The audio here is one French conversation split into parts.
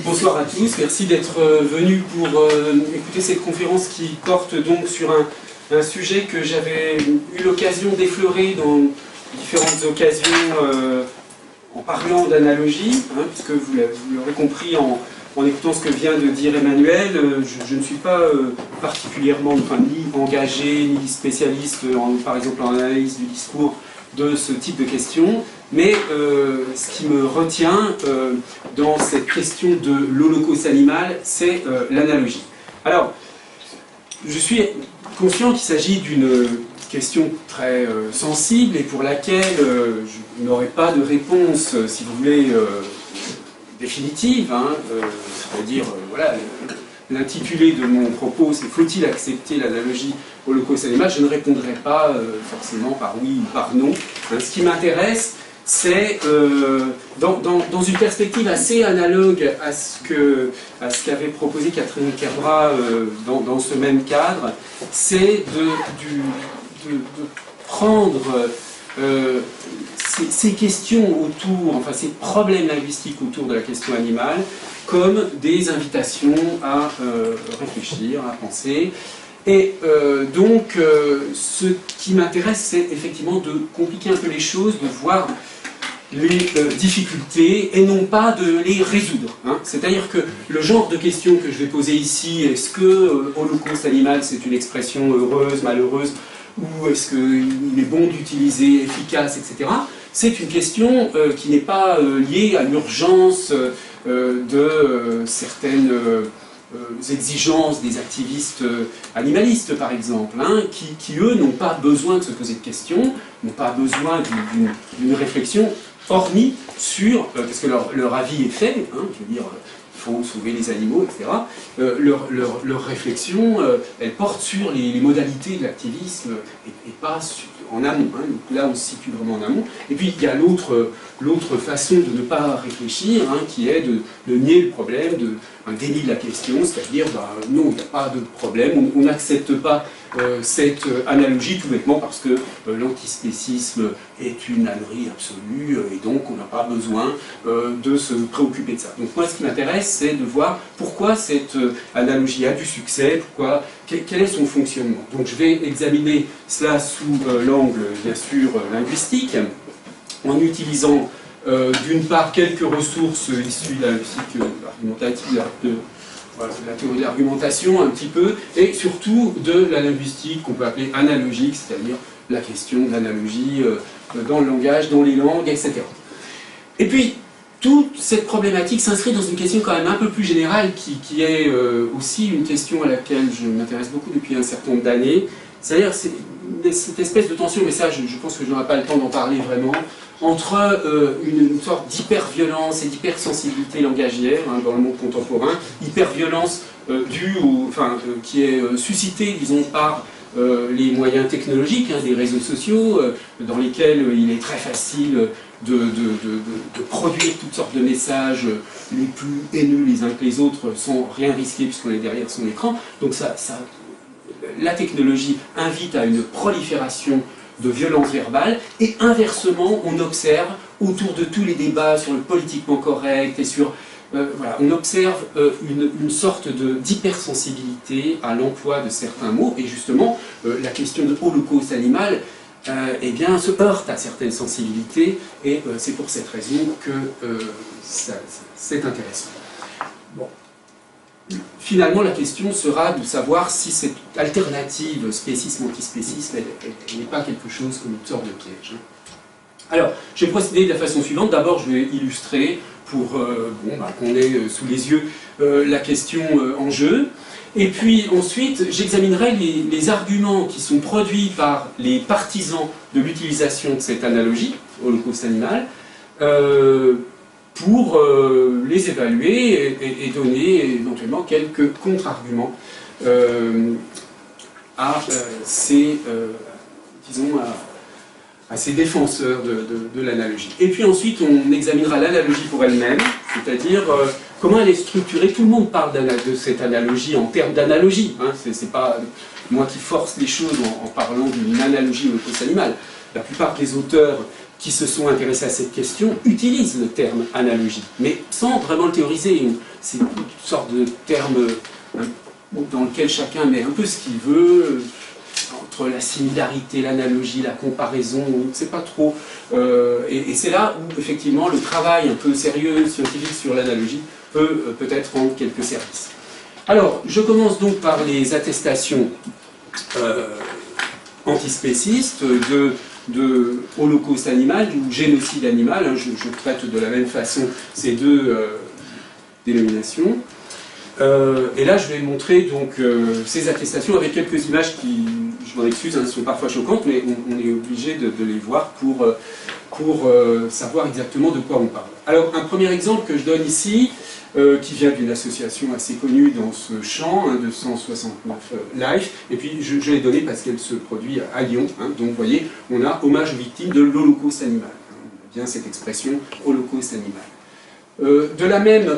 Bonsoir à tous, merci d'être venus pour écouter cette conférence qui porte donc sur un sujet que j'avais eu l'occasion d'effleurer dans différentes occasions en parlant d'analogie, hein, puisque vous l'aurez compris en écoutant ce que vient de dire Emmanuel, je ne suis pas particulièrement ni engagé, ni spécialiste, par exemple en analyse du discours de ce type de questions, mais ce qui me retient dans cette question de l'holocauste animal, c'est l'analogie. Alors, je suis conscient qu'il s'agit d'une question très sensible et pour laquelle je n'aurai pas de réponse, si vous voulez, définitive, hein, c'est-à-dire, voilà, l'intitulé de mon propos, c'est « Faut-il accepter l'analogie holocauste animal ?» Je ne répondrai pas forcément par oui ou par non. Hein, ce qui m'intéresse, c'est, dans une perspective assez analogue à ce qu'avait proposé Catherine Kerbrat dans ce même cadre, c'est de prendre ces questions autour, enfin ces problèmes linguistiques autour de la question animale, comme des invitations à réfléchir, à penser. Et donc, ce qui m'intéresse, c'est effectivement de compliquer un peu les choses, de voir les difficultés et non pas de les résoudre. Hein. C'est-à-dire que le genre de questions que je vais poser ici, est-ce que holocauste animal c'est une expression heureuse, malheureuse, ou est-ce qu'il est bon d'utiliser, efficace, etc. C'est une question qui n'est pas liée à l'urgence de certaines exigences des activistes animalistes, par exemple, hein, qui eux, n'ont pas besoin de se poser de questions, n'ont pas besoin d'une réflexion, hormis sur, parce que leur avis est fait, hein, je veux dire, il faut sauver les animaux, etc. Leur réflexion, elle porte sur les modalités de l'activisme et pas en amont. Hein. Donc là, on se situe vraiment en amont. Et puis, il y a l'autre façon de ne pas réfléchir, hein, qui est de nier le problème, un déni de la question, c'est-à-dire, non, il n'y a pas de problème, on n'accepte pas cette analogie tout bêtement parce que l'antispécisme est une ânerie absolue et donc on n'a pas besoin de se préoccuper de ça. Donc moi, ce qui m'intéresse, c'est de voir pourquoi cette analogie a du succès, quel est son fonctionnement. Donc je vais examiner cela sous l'angle, bien sûr, linguistique, en utilisant d'une part quelques ressources issues de la physique argumentative, de la théorie de l'argumentation un petit peu, et surtout de la linguistique qu'on peut appeler analogique, c'est-à-dire la question de l'analogie dans le langage, dans les langues, etc. Et puis, toute cette problématique s'inscrit dans une question quand même un peu plus générale, qui est aussi une question à laquelle je m'intéresse beaucoup depuis un certain nombre d'années, c'est-à-dire cette espèce de tension, mais ça je pense que je n'aurai pas le temps d'en parler vraiment, entre une sorte d'hyperviolence et d'hypersensibilité langagière hein, dans le monde contemporain, hyperviolence qui est suscitée, disons, par les moyens technologiques, hein, des réseaux sociaux, dans lesquels il est très facile de produire toutes sortes de messages les plus haineux les uns que les autres sans rien risquer puisqu'on est derrière son écran. Donc la technologie invite à une prolifération de violence verbale, et inversement, on observe, autour de tous les débats sur le politiquement correct, et sur, voilà, on observe une sorte d'hypersensibilité à l'emploi de certains mots, et justement, la question de holocauste animal, eh bien, se heurte à certaines sensibilités, et c'est pour cette raison que c'est intéressant. Bon. Finalement, la question sera de savoir si cette alternative spécisme-antispécisme n'est pas quelque chose comme une sorte de piège. Alors, je vais procéder de la façon suivante. D'abord, je vais illustrer pour qu'on ait sous les yeux la question en jeu. Et puis ensuite, j'examinerai les arguments qui sont produits par les partisans de l'utilisation de cette analogie, holocauste animal, pour les évaluer et donner éventuellement quelques contre-arguments à ces, disons, à ces défenseurs de l'analogie. Et puis ensuite, on examinera l'analogie pour elle-même, c'est-à-dire comment elle est structurée. Tout le monde parle de cette analogie en termes d'analogie. Hein. C'est pas moi qui force les choses en parlant d'une analogie holocauste animal. La plupart des auteurs qui se sont intéressés à cette question utilisent le terme analogie, mais sans vraiment le théoriser. C'est une sorte de terme dans lequel chacun met un peu ce qu'il veut, entre la similarité, l'analogie, la comparaison, on ne sait pas trop. Et c'est là où, effectivement, le travail un peu sérieux, scientifique sur l'analogie peut peut-être rendre quelques services. Alors, je commence donc par les attestations antispécistes de holocauste animal ou génocide animal. Hein, je traite de la même façon ces deux dénominations. Et là, je vais montrer donc ces attestations avec quelques images qui, je m'en excuse, hein, sont parfois choquantes, mais on est obligé de les voir pour savoir exactement de quoi on parle. Alors, un premier exemple que je donne ici, qui vient d'une association assez connue dans ce champ, hein, 269 Life, et puis je l'ai donné parce qu'elle se produit à Lyon, hein, donc vous voyez, on a hommage aux victimes de l'Holocauste animal. On a bien cette expression, Holocauste animal. De la même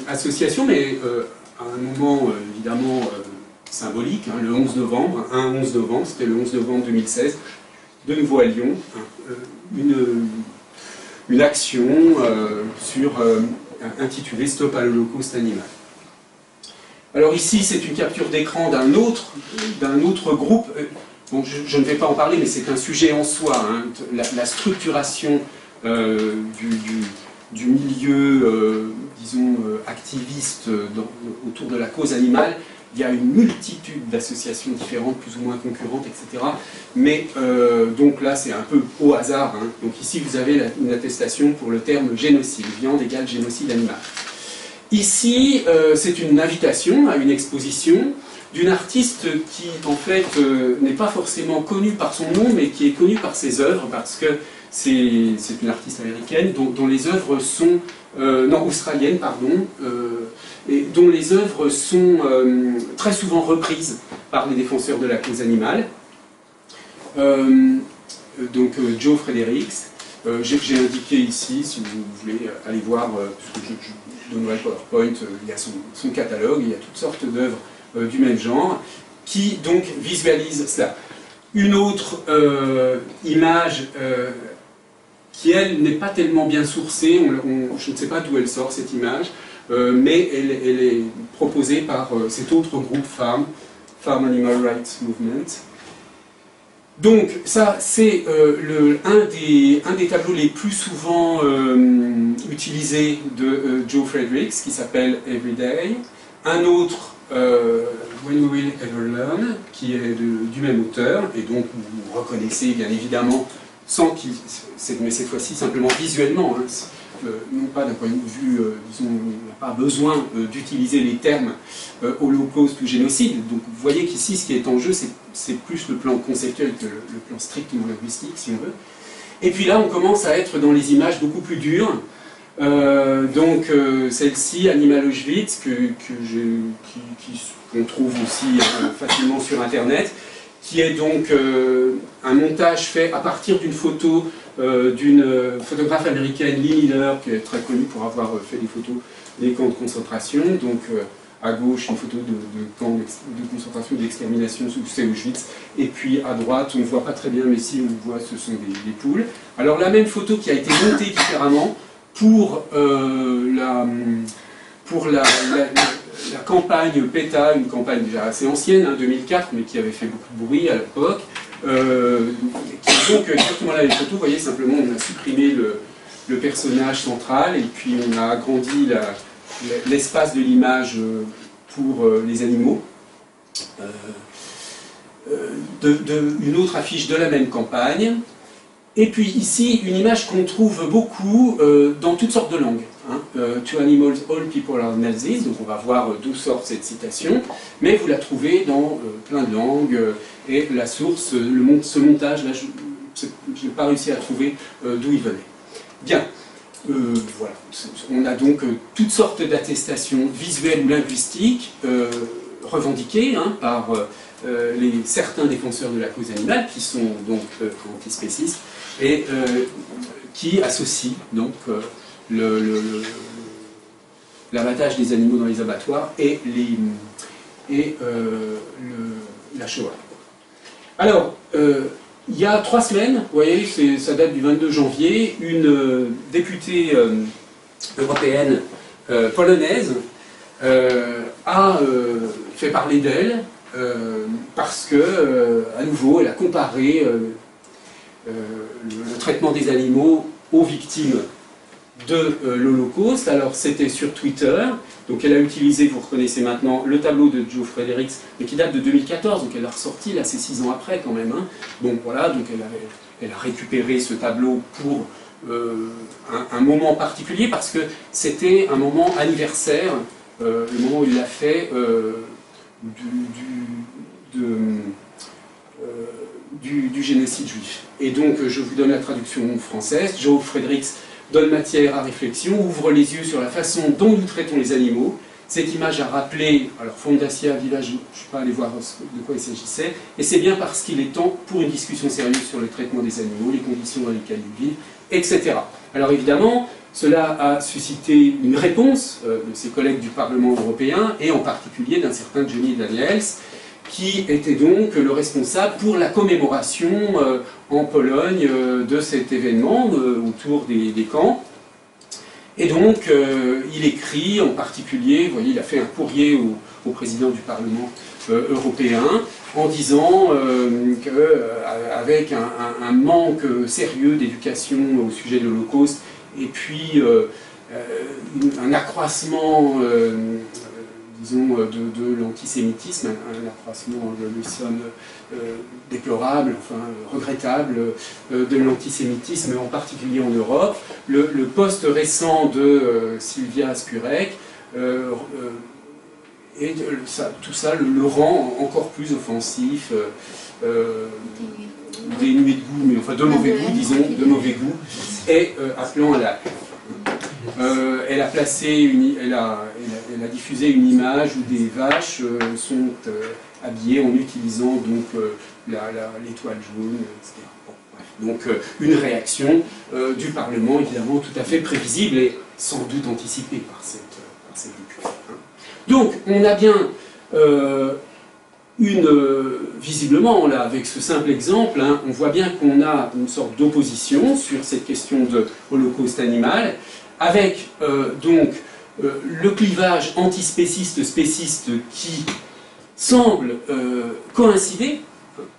association, mais à un moment évidemment symbolique, hein, le 11 novembre, un 11 novembre, c'était le 11 novembre 2016, de nouveau à Lyon, une action intitulée Stop à l'Holocauste animal. Alors ici, c'est une capture d'écran d'un autre groupe. Bon, je ne vais pas en parler, mais c'est un sujet en soi, hein, la structuration du milieu, disons, activiste autour de la cause animale. Il y a une multitude d'associations différentes, plus ou moins concurrentes, etc. Mais donc là, c'est un peu au hasard. Hein. Donc ici, vous avez une attestation pour le terme génocide, viande égale génocide animal. Ici, c'est une invitation à une exposition d'une artiste qui, en fait, n'est pas forcément connue par son nom, mais qui est connue par ses œuvres, parce que c'est une artiste américaine dont les œuvres sont... non, australienne, pardon, et dont les œuvres sont très souvent reprises par les défenseurs de la cause animale. Donc Joe Fredericks, j'ai indiqué ici, si vous voulez aller voir, parce que je donnerai le PowerPoint, il y a son catalogue, il y a toutes sortes d'œuvres du même genre, qui donc visualisent cela. Une autre image qui, elle, n'est pas tellement bien sourcée, je ne sais pas d'où elle sort cette image, mais elle est proposée par cet autre groupe Farm Animal Rights Movement. Donc ça, c'est un des tableaux les plus souvent utilisés de Joe Fredericks, qui s'appelle Everyday. Un autre, When We Will Ever Learn, qui est du même auteur, et donc vous reconnaissez bien évidemment, mais cette fois-ci simplement visuellement, hein, non pas d'un point de vue, disons, on n'a pas besoin d'utiliser les termes holocauste ou génocide. Donc vous voyez qu'ici, ce qui est en jeu, c'est plus le plan conceptuel que le plan strictement linguistique, si on veut. Et puis là, on commence à être dans les images beaucoup plus dures. Donc celle-ci, Animal Auschwitz, qu'on trouve aussi facilement sur Internet, qui est donc un montage fait à partir d'une photo d'une photographe américaine, Lee Miller, qui est très connue pour avoir fait des photos des camps de concentration. Donc à gauche, une photo de camp de concentration, d'extermination sous Auschwitz. Et puis à droite, on ne voit pas très bien, mais si on voit, ce sont des poules. Alors la même photo qui a été montée différemment pour la campagne PETA, une campagne déjà assez ancienne, hein, 2004, mais qui avait fait beaucoup de bruit à l'époque, qui donc exactement la même photo. Vous voyez, simplement on a supprimé le personnage central et puis on a agrandi l'espace de l'image pour les animaux. Une autre affiche de la même campagne. Et puis ici, une image qu'on trouve beaucoup dans toutes sortes de langues. Hein. To animals, all people are Nazis. Donc on va voir d'où sort cette citation. Mais vous la trouvez dans plein de langues. Et la source, ce montage, là, je n'ai pas réussi à trouver d'où il venait. Bien. Voilà. On a donc toutes sortes d'attestations visuelles ou linguistiques revendiquées, hein, par certains défenseurs de la cause animale, qui sont donc antispécistes, et qui associent donc l'abattage des animaux dans les abattoirs et la Shoah. Alors, il y a 3 semaines, vous voyez, ça date du 22 janvier, une députée européenne polonaise a fait parler d'elle parce que, à nouveau, elle a comparé le traitement des animaux aux victimes de l'Holocauste. Alors c'était sur Twitter, donc elle a utilisé, vous reconnaissez maintenant, le tableau de Joe Fredericks, mais qui date de 2014, donc elle l'a ressorti, là c'est 6 ans après quand même. Hein. Bon voilà, donc elle a récupéré ce tableau pour un moment particulier, parce que c'était un moment anniversaire, le moment où il l'a fait, du génocide juif. Et donc je vous donne la traduction française. Joe Fredericks donne matière à réflexion, ouvre les yeux sur la façon dont nous traitons les animaux. Cette image a rappelé, alors Fondacia Village, je ne suis pas allé voir de quoi il s'agissait, et c'est bien parce qu'il est temps pour une discussion sérieuse sur le traitement des animaux, les conditions dans lesquelles ils vivent, etc. Alors évidemment, cela a suscité une réponse de ses collègues du Parlement européen, et en particulier d'un certain Johnny Daniels, qui était donc le responsable pour la commémoration en Pologne de cet événement autour des camps. Et donc, il écrit en particulier, vous voyez, il a fait un courrier au président du Parlement européen en disant qu'avec un manque sérieux d'éducation au sujet de l'Holocauste et puis un accroissement disons, de l'antisémitisme, un accroissement, je lui sonne déplorable, enfin regrettable, de l'antisémitisme, en particulier en Europe. Le post récent de Sylvia Spurek, et tout ça le rend encore plus offensif, dénué de goût, mais enfin de mauvais goût, disons, de mauvais goût, et appelant à la elle a placé, elle a diffusé une image où des vaches sont habillées en utilisant donc l'étoile jaune, etc. Bon, bref. Donc une réaction du Parlement évidemment tout à fait prévisible et sans doute anticipée par cette députée. Hein. Donc on a bien visiblement là avec ce simple exemple, hein, on voit bien qu'on a une sorte d'opposition sur cette question de holocauste animal, avec donc le clivage antispéciste-spéciste qui semble coïncider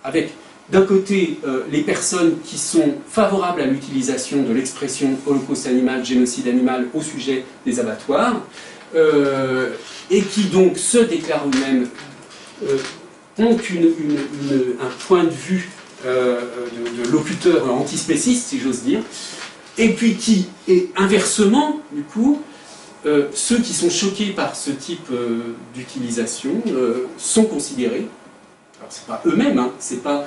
avec d'un côté les personnes qui sont favorables à l'utilisation de l'expression holocauste animal, génocide animal au sujet des abattoirs, et qui donc se déclarent eux-mêmes, ont un point de vue de locuteur antispéciste, si j'ose dire, et puis qui, et inversement, du coup, ceux qui sont choqués par ce type d'utilisation sont considérés, alors c'est pas eux-mêmes, hein, c'est pas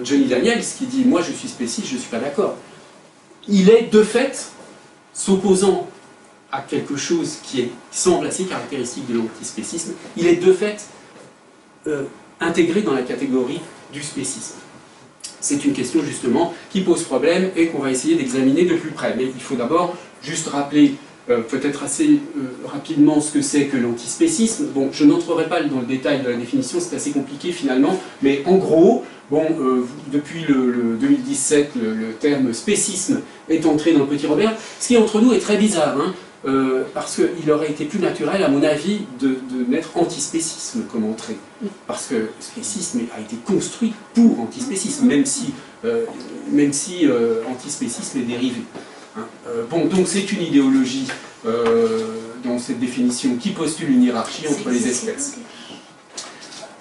Johnny Daniels qui dit « moi je suis spéciste, je ne suis pas d'accord ». Il est de fait, s'opposant à quelque chose qui semble assez caractéristique de l'antispécisme, il est de fait intégré dans la catégorie du spécisme. C'est une question justement qui pose problème et qu'on va essayer d'examiner de plus près. Mais il faut d'abord juste rappeler peut-être assez rapidement ce que c'est que l'antispécisme. Bon, je n'entrerai pas dans le détail de la définition, c'est assez compliqué finalement, mais en gros, bon, depuis le 2017, le terme spécisme est entré dans le Petit Robert, ce qui entre nous est très bizarre, hein, parce qu'il aurait été plus naturel, à mon avis, de mettre antispécisme comme entrée. Parce que spécisme a été construit pour antispécisme, même si antispécisme est dérivé. Hein. Bon, donc c'est une idéologie dans cette définition qui postule une hiérarchie entre les espèces.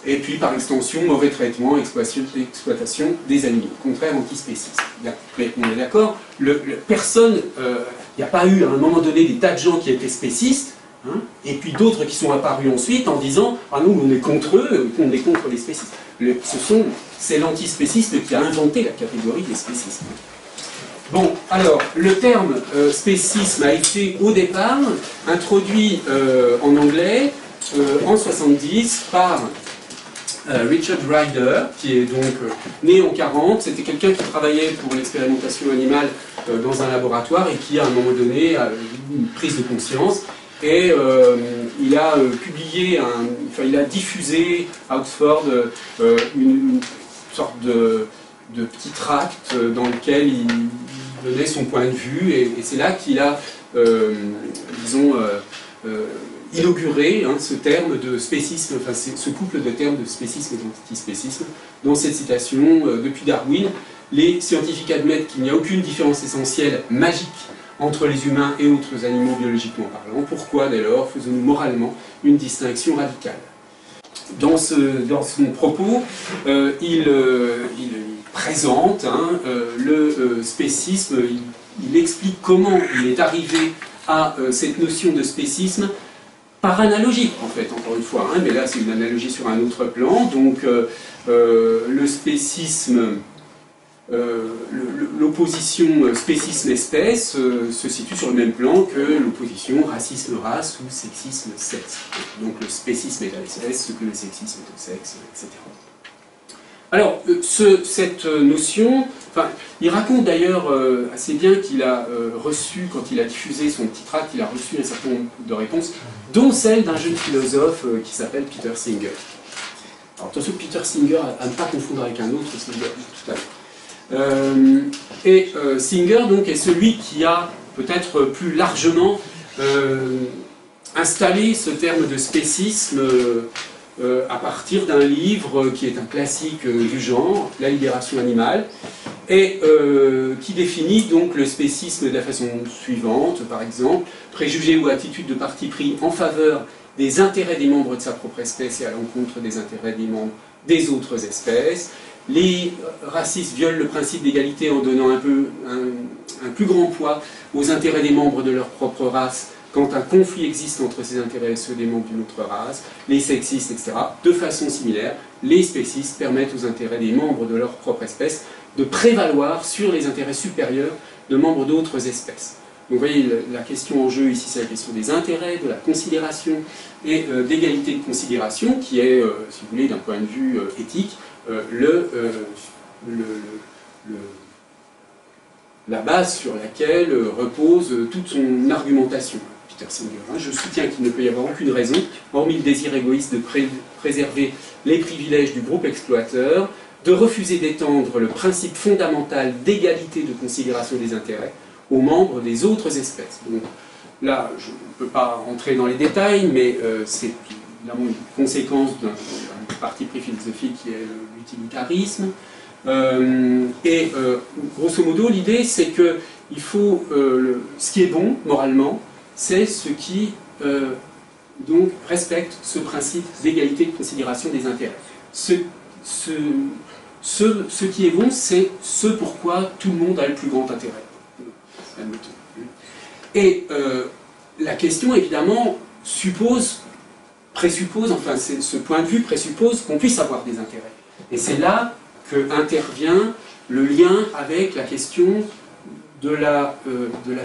Et puis par extension, mauvais traitement, exploitation des animaux. Contraire antispécisme. Bien. Mais on est d'accord, personne, il n'y a pas eu à un moment donné des tas de gens qui étaient spécistes, hein, et puis d'autres qui sont apparus ensuite en disant « Ah nous, on est contre eux, on est contre les spécistes ». C'est l'antispécisme qui a inventé la catégorie des spécismes. Bon, alors, le terme spécisme a été au départ introduit en anglais en 70 par Richard Ryder, qui est donc né en 40, c'était quelqu'un qui travaillait pour l'expérimentation animale dans un laboratoire et qui, à un moment donné, a eu une prise de conscience et il a publié, il a diffusé à Oxford une sorte de petit tract dans lequel il donnait son point de vue, et c'est là qu'il a, disons, inauguré ce terme de spécisme, enfin ce couple de termes de spécisme et d'antispécisme. Dans cette citation, depuis Darwin, les scientifiques admettent qu'il n'y a aucune différence essentielle, magique, entre les humains et autres animaux biologiquement parlant. Pourquoi, dès lors, faisons-nous moralement une distinction radicale? Dans son propos, il présente le spécisme, il explique comment il est arrivé à cette notion de spécisme par analogie, en fait, encore une fois, mais là c'est une analogie sur un autre plan. Donc le spécisme, l'opposition spécisme-espèce se situe sur le même plan que l'opposition racisme-race ou sexisme-sexe. Donc le spécisme est à l'espèce, ce que le sexisme est au sexe, etc. Alors, cette notion, il raconte d'ailleurs assez bien qu'il a reçu, quand il a diffusé son petit tract, il a reçu un certain nombre de réponses, dont celle d'un jeune philosophe qui s'appelle Peter Singer. Alors, attention, Peter Singer, à ne pas confondre avec un autre Singer tout à l'heure. Singer, donc, est celui qui a peut-être plus largement installé ce terme de spécisme à partir d'un livre qui est un classique du genre, La libération animale, et qui définit donc le spécisme de la façon suivante, par exemple, préjugés ou attitudes de parti pris en faveur des intérêts des membres de sa propre espèce et à l'encontre des intérêts des membres des autres espèces. Les racistes violent le principe d'égalité en donnant un plus grand poids aux intérêts des membres de leur propre race quand un conflit existe entre ces intérêts et ceux des membres d'une autre race, les sexistes, etc. De façon similaire, les spécistes permettent aux intérêts des membres de leur propre espèce de prévaloir sur les intérêts supérieurs de membres d'autres espèces. Donc vous voyez, la question en jeu ici, c'est la question des intérêts, de la considération et d'égalité de considération, qui est, si vous voulez, d'un point de vue éthique, la base sur laquelle repose toute son argumentation. Peter Singer, je soutiens qu'il ne peut y avoir aucune raison, hormis le désir égoïste de préserver les privilèges du groupe exploiteur, de refuser d'étendre le principe fondamental d'égalité de considération des intérêts aux membres des autres espèces. Donc, là, je ne peux pas rentrer dans les détails, mais c'est évidemment une conséquence d'un parti pris philosophique qui est l'utilitarisme. Grosso modo, l'idée, c'est que il faut, ce qui est bon, moralement, c'est ce qui donc respecte ce principe d'égalité de considération des intérêts. Ce qui est bon, c'est ce pourquoi tout le monde a le plus grand intérêt. Et la question, évidemment, présuppose, enfin, ce point de vue présuppose qu'on puisse avoir des intérêts. Et c'est là que intervient le lien avec la question de la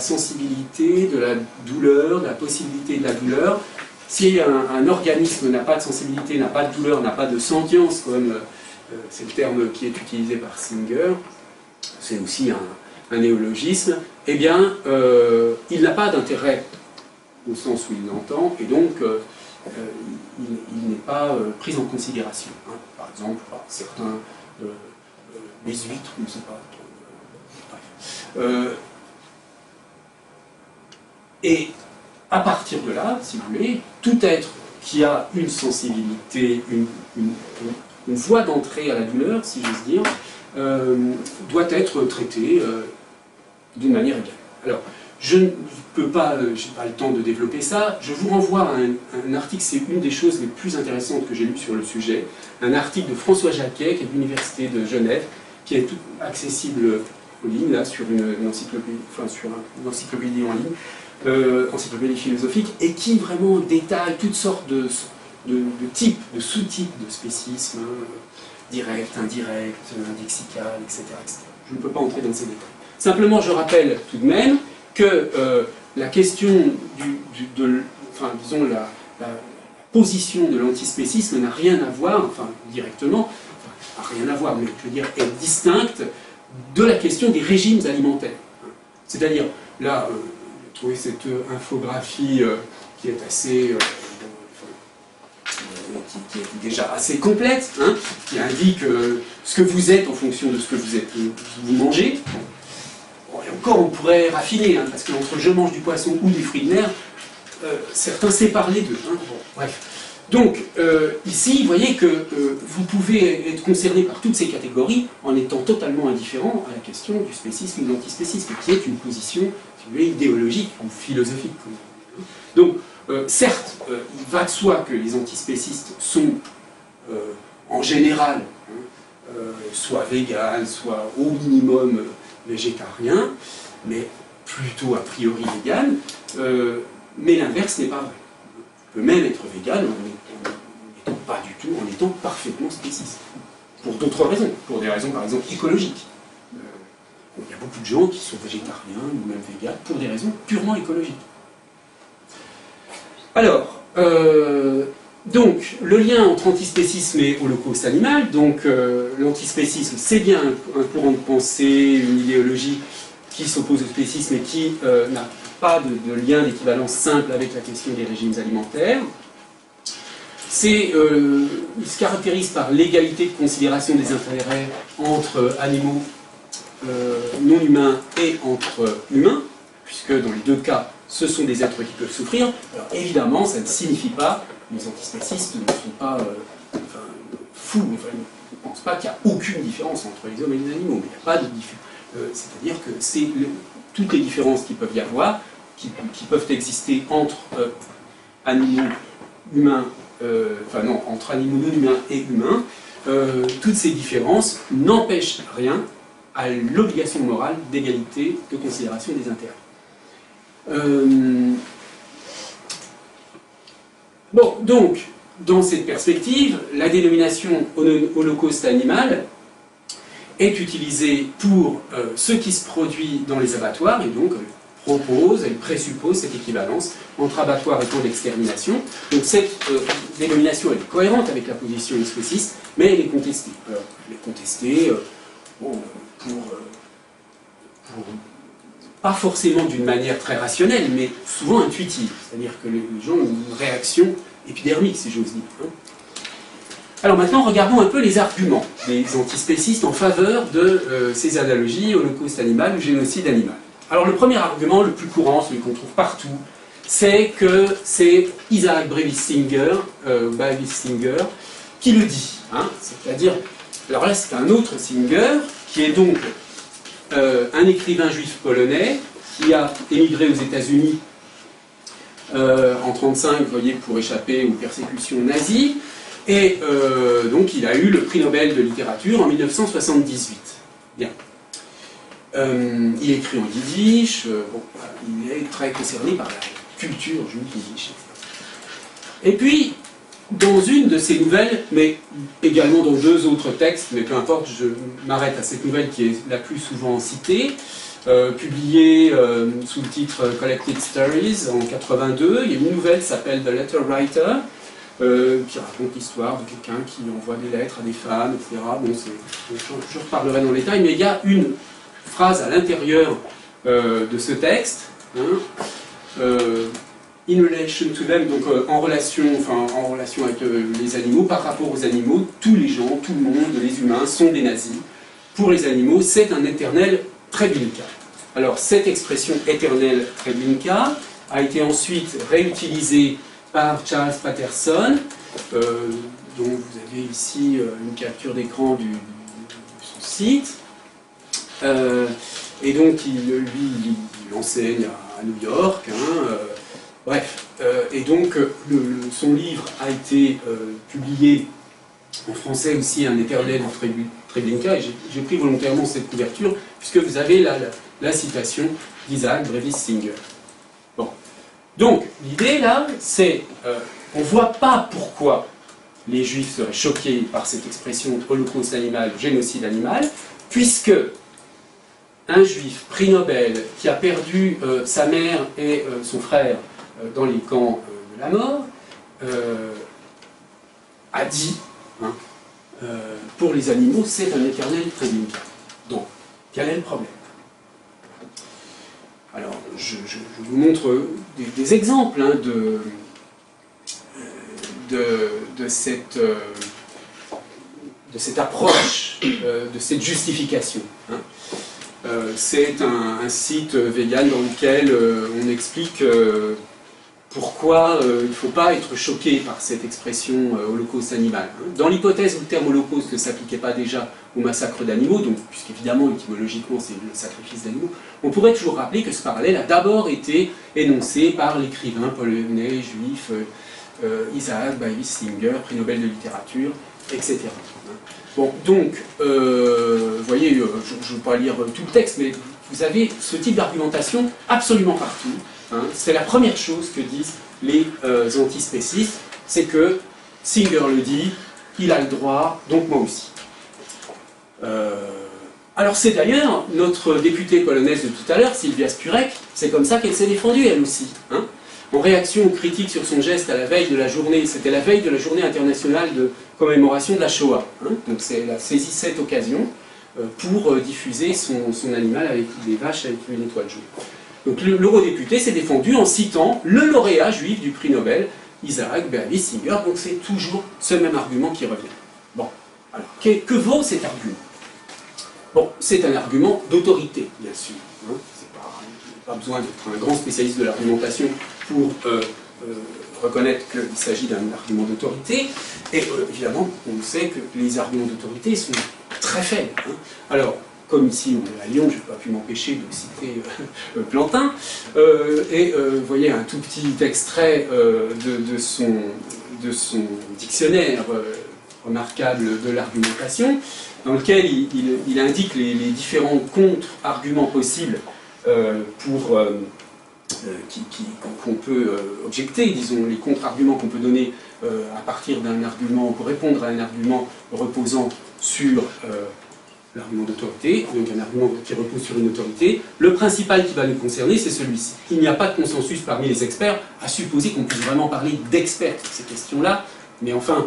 sensibilité, de la douleur, de la possibilité de la douleur. Si un organisme n'a pas de sensibilité, n'a pas de douleur, n'a pas de sentience, comme c'est le terme qui est utilisé par Singer, c'est aussi un néologisme, eh bien, il n'a pas d'intérêt au sens où il l'entend, et donc il n'est pas pris en considération. Par exemple, par certains les huîtres, je ne sais pas. Et à partir de là, si vous voulez, tout être qui a une sensibilité, une voie d'entrée à la douleur, si j'ose dire, doit être traité d'une manière égale. Alors, je ne peux pas, je n'ai pas le temps de développer ça, je vous renvoie à un article, c'est une des choses les plus intéressantes que j'ai lues sur le sujet, un article de François Jacquet, qui est de l'Université de Genève, qui est tout accessible en ligne, là, sur une encyclopédie, enfin, sur une encyclopédie en ligne, encyclopédie philosophique, et qui vraiment détaille toutes sortes de types, de sous-types de spécisme, direct, indirect, indexical, etc., etc. Je ne peux pas entrer dans ces détails. Simplement, je rappelle tout de même que la question disons la position de l'antispécisme n'a rien à voir, enfin directement, enfin, rien à voir, mais je veux dire, est distincte de la question des régimes alimentaires. C'est-à-dire, là, j'ai trouvé cette infographie qui est assez... qui est déjà assez complète, hein, qui indique ce que vous êtes en fonction de ce que vous mangez. Bon, et encore, on pourrait raffiner, hein, parce qu'entre je mange du poisson ou des fruits de mer, certains séparent les deux. Hein. Bon, bref. Donc, ici, vous voyez que vous pouvez être concerné par toutes ces catégories en étant totalement indifférent à la question du spécisme ou de l'antispécisme, qui est une position, si vous voulez, idéologique ou philosophique. Donc, certes, il va de soi que les antispécistes sont, en général, soit véganes, soit au minimum végétariens, mais plutôt a priori véganes, mais l'inverse n'est pas vrai. On peut même être végane en n'étant pas du tout, en étant parfaitement spéciste. Pour d'autres raisons, pour des raisons par exemple écologiques. Il y a beaucoup de gens qui sont végétariens ou même véganes pour des raisons purement écologiques. Alors, donc, le lien entre antispécisme et holocauste animal, donc l'antispécisme, c'est bien un courant de pensée, une idéologie qui s'oppose au spécisme et qui n'a pas de lien d'équivalence simple avec la question des régimes alimentaires. Il se caractérise par l'égalité de considération des intérêts entre animaux non humains et entre humains, puisque dans les deux cas, ce sont des êtres qui peuvent souffrir. Alors évidemment, ça ne signifie pas, les antispécistes ne sont pas fous, enfin, ils ne pensent pas qu'il n'y a aucune différence entre les hommes et les animaux, mais il n'y a pas de différence. C'est-à-dire que c'est toutes les différences qu'il peut y avoir, qui peuvent exister entre animaux humains, entre animaux non humains et humains, toutes ces différences n'empêchent rien à l'obligation morale d'égalité de considération des intérêts. Bon, donc, dans cette perspective, la dénomination holocauste animal est utilisée pour ce qui se produit dans les abattoirs, et donc elle présuppose cette équivalence entre abattoir et camp d'extermination. Donc cette dénomination elle est cohérente avec la position spéciste, mais elle est contestée. Alors, elle est contestée pas forcément d'une manière très rationnelle, mais souvent intuitive. C'est-à-dire que les gens ont une réaction épidermique, si j'ose dire. Hein. Alors maintenant, regardons un peu les arguments des antispécistes en faveur de ces analogies holocauste animal ou génocide animal. Alors le premier argument, le plus courant, celui qu'on trouve partout, c'est que c'est Isaac Brevisinger qui le dit. Hein. C'est-à-dire, alors là c'est un autre Singer, qui est donc un écrivain juif polonais qui a émigré aux États-Unis en 1935, vous voyez, pour échapper aux persécutions nazies, et donc il a eu le prix Nobel de littérature en 1978. Bien. Il écrit en yiddish, il est très concerné par la culture juive yiddish. Et puis, dans une de ses nouvelles, mais également dans deux autres textes, mais peu importe, je m'arrête à cette nouvelle qui est la plus souvent citée, publiée sous le titre Collected Stories en 82, il y a une nouvelle qui s'appelle The Letter Writer, qui raconte l'histoire de quelqu'un qui envoie des lettres à des femmes, etc. Bon, je reparlerai dans le détail, mais il y a une phrase à l'intérieur de ce texte, hein, in relation to them, donc en relation avec les animaux, par rapport aux animaux, tous les gens, tout le monde, les humains sont des nazis. Pour les animaux, c'est un éternel Treblinka. Alors cette expression éternel Treblinka a été ensuite réutilisée par Charles Patterson, dont vous avez ici une capture d'écran de son site. Et donc, lui, il enseigne à New York. Hein, bref. Et donc, son livre a été publié en français aussi, Un éternel Treblinka. Et j'ai pris volontairement cette couverture, puisque vous avez la citation d'Isaac Brevisinger. Bon. Donc, l'idée là, c'est on ne voit pas pourquoi les Juifs seraient choqués par cette expression holocauste animal, génocide animal, puisque un Juif, prix Nobel, qui a perdu sa mère et son frère dans les camps de la mort, a dit, hein, pour les animaux, c'est un éternel Treblinka. Donc, quel est le problème? Alors, je vous montre des exemples hein, de cette approche, de cette justification. Hein. C'est un site vegan dans lequel on explique pourquoi il ne faut pas être choqué par cette expression holocauste animal. Hein. Dans l'hypothèse où le terme holocauste ne s'appliquait pas déjà au massacre d'animaux, donc puisqu'évidemment étymologiquement c'est le sacrifice d'animaux, on pourrait toujours rappeler que ce parallèle a d'abord été énoncé par l'écrivain polonais juif Isaac Bashevis Singer, prix Nobel de littérature, etc. Bon, donc, vous voyez, je ne vais pas lire tout le texte, mais vous avez ce type d'argumentation absolument partout. Hein. C'est la première chose que disent les antispécistes, c'est que Singer le dit, il a le droit, donc moi aussi. Alors c'est d'ailleurs notre députée polonaise de tout à l'heure, Sylwia Spurek, c'est comme ça qu'elle s'est défendue elle aussi. Hein. En réaction aux critiques sur son geste à la veille de la journée, c'était la veille de la journée internationale de commémoration de la Shoah. Hein. Donc elle a saisi cette occasion pour diffuser son animal avec des vaches avec une étoile jaune. Donc l'eurodéputé s'est défendu en citant le lauréat juif du prix Nobel, Isaac Bashevis Singer, donc c'est toujours ce même argument qui revient. Bon, alors que vaut cet argument? Bon, c'est un argument d'autorité, bien sûr. Hein. Pas besoin d'être un grand spécialiste de l'argumentation pour reconnaître qu'il s'agit d'un argument d'autorité. Et évidemment, on sait que les arguments d'autorité sont très faibles. Hein. Alors, comme ici on est à Lyon, je n'ai pas pu m'empêcher de citer Plantin. Vous voyez un tout petit extrait de son dictionnaire remarquable de l'argumentation, dans lequel il indique les différents contre-arguments possibles qu'on peut objecter, disons, les contre-arguments qu'on peut donner à partir d'un argument, pour répondre à un argument reposant sur l'argument d'autorité, donc un argument qui repose sur une autorité. Le principal qui va nous concerner, c'est celui-ci. Il n'y a pas de consensus parmi les experts, à supposer qu'on puisse vraiment parler d'experts sur ces questions-là, mais enfin,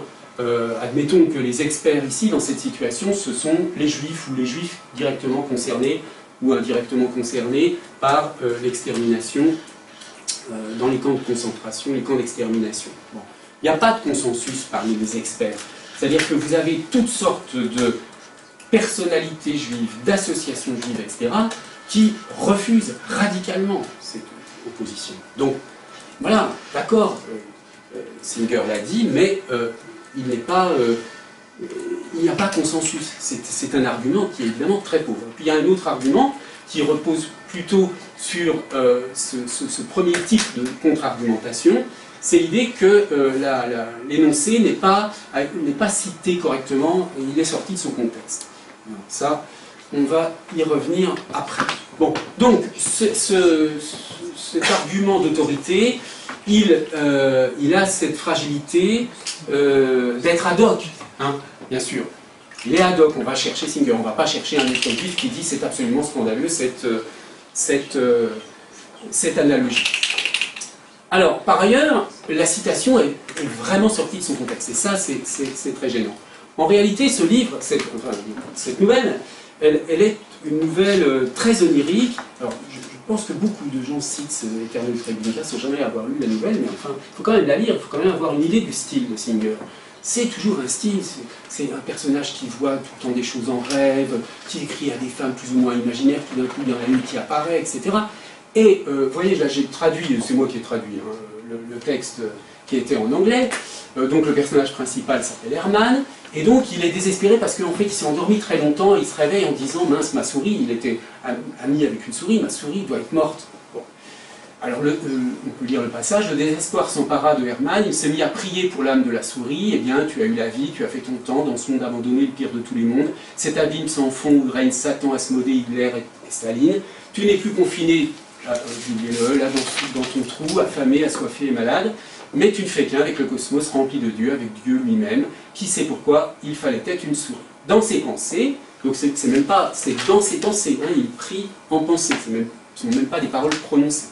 admettons que les experts ici, dans cette situation, ce sont les juifs ou les juifs directement concernés ou indirectement concernés par l'extermination dans les camps de concentration, les camps d'extermination. Bon. Il n'y a pas de consensus parmi les experts. C'est-à-dire que vous avez toutes sortes de personnalités juives, d'associations juives, etc., qui refusent radicalement cette opposition. Donc, voilà, d'accord, Singer l'a dit, mais il n'y a pas consensus. C'est un argument qui est évidemment très pauvre. Puis il y a un autre argument qui repose plutôt sur ce premier type de contre-argumentation, c'est l'idée que l'énoncé n'est pas cité correctement et il est sorti de son contexte. Alors ça, on va y revenir après. Bon, donc, cet argument d'autorité, il a cette fragilité d'être ad hoc, hein, bien sûr. Il est ad hoc, on va chercher Singer, on ne va pas chercher un autre juif qui dit c'est absolument scandaleux cette analogie. Alors, par ailleurs, la citation est vraiment sortie de son contexte, et ça c'est très gênant. En réalité, ce livre, cette nouvelle, elle est une nouvelle très onirique. Alors, je pense que beaucoup de gens citent Eternal Treblinka sans jamais avoir lu la nouvelle, mais enfin, il faut quand même la lire, il faut quand même avoir une idée du style de Singer. C'est toujours un style, c'est un personnage qui voit tout le temps des choses en rêve, qui écrit à des femmes plus ou moins imaginaires, tout d'un coup dans la nuit qui apparaît, etc. Et vous voyez, là j'ai traduit, c'est moi qui ai traduit hein, le texte qui était en anglais. Donc le personnage principal s'appelle Herman, et donc il est désespéré parce qu'en fait il s'est endormi très longtemps, et il se réveille en disant « mince, ma souris, il était ami avec une souris, ma souris doit être morte ». Bon. Alors on peut lire le passage, le désespoir s'empara de Herman, il s'est mis à prier pour l'âme de la souris, eh bien tu as eu la vie, tu as fait ton temps, dans ce monde abandonné, le pire de tous les mondes, cet abîme sans fond où règnent Satan, Asmodée, Hitler et Staline, tu n'es plus confiné, là dans ton trou, affamé, assoiffé et malade, mais tu ne fais qu'un avec le cosmos rempli de Dieu, avec Dieu lui-même, qui sait pourquoi il fallait être une souris. Dans ses pensées, donc c'est même pas, c'est dans ses pensées, hein, il prie en pensée, ce ne sont même pas des paroles prononcées.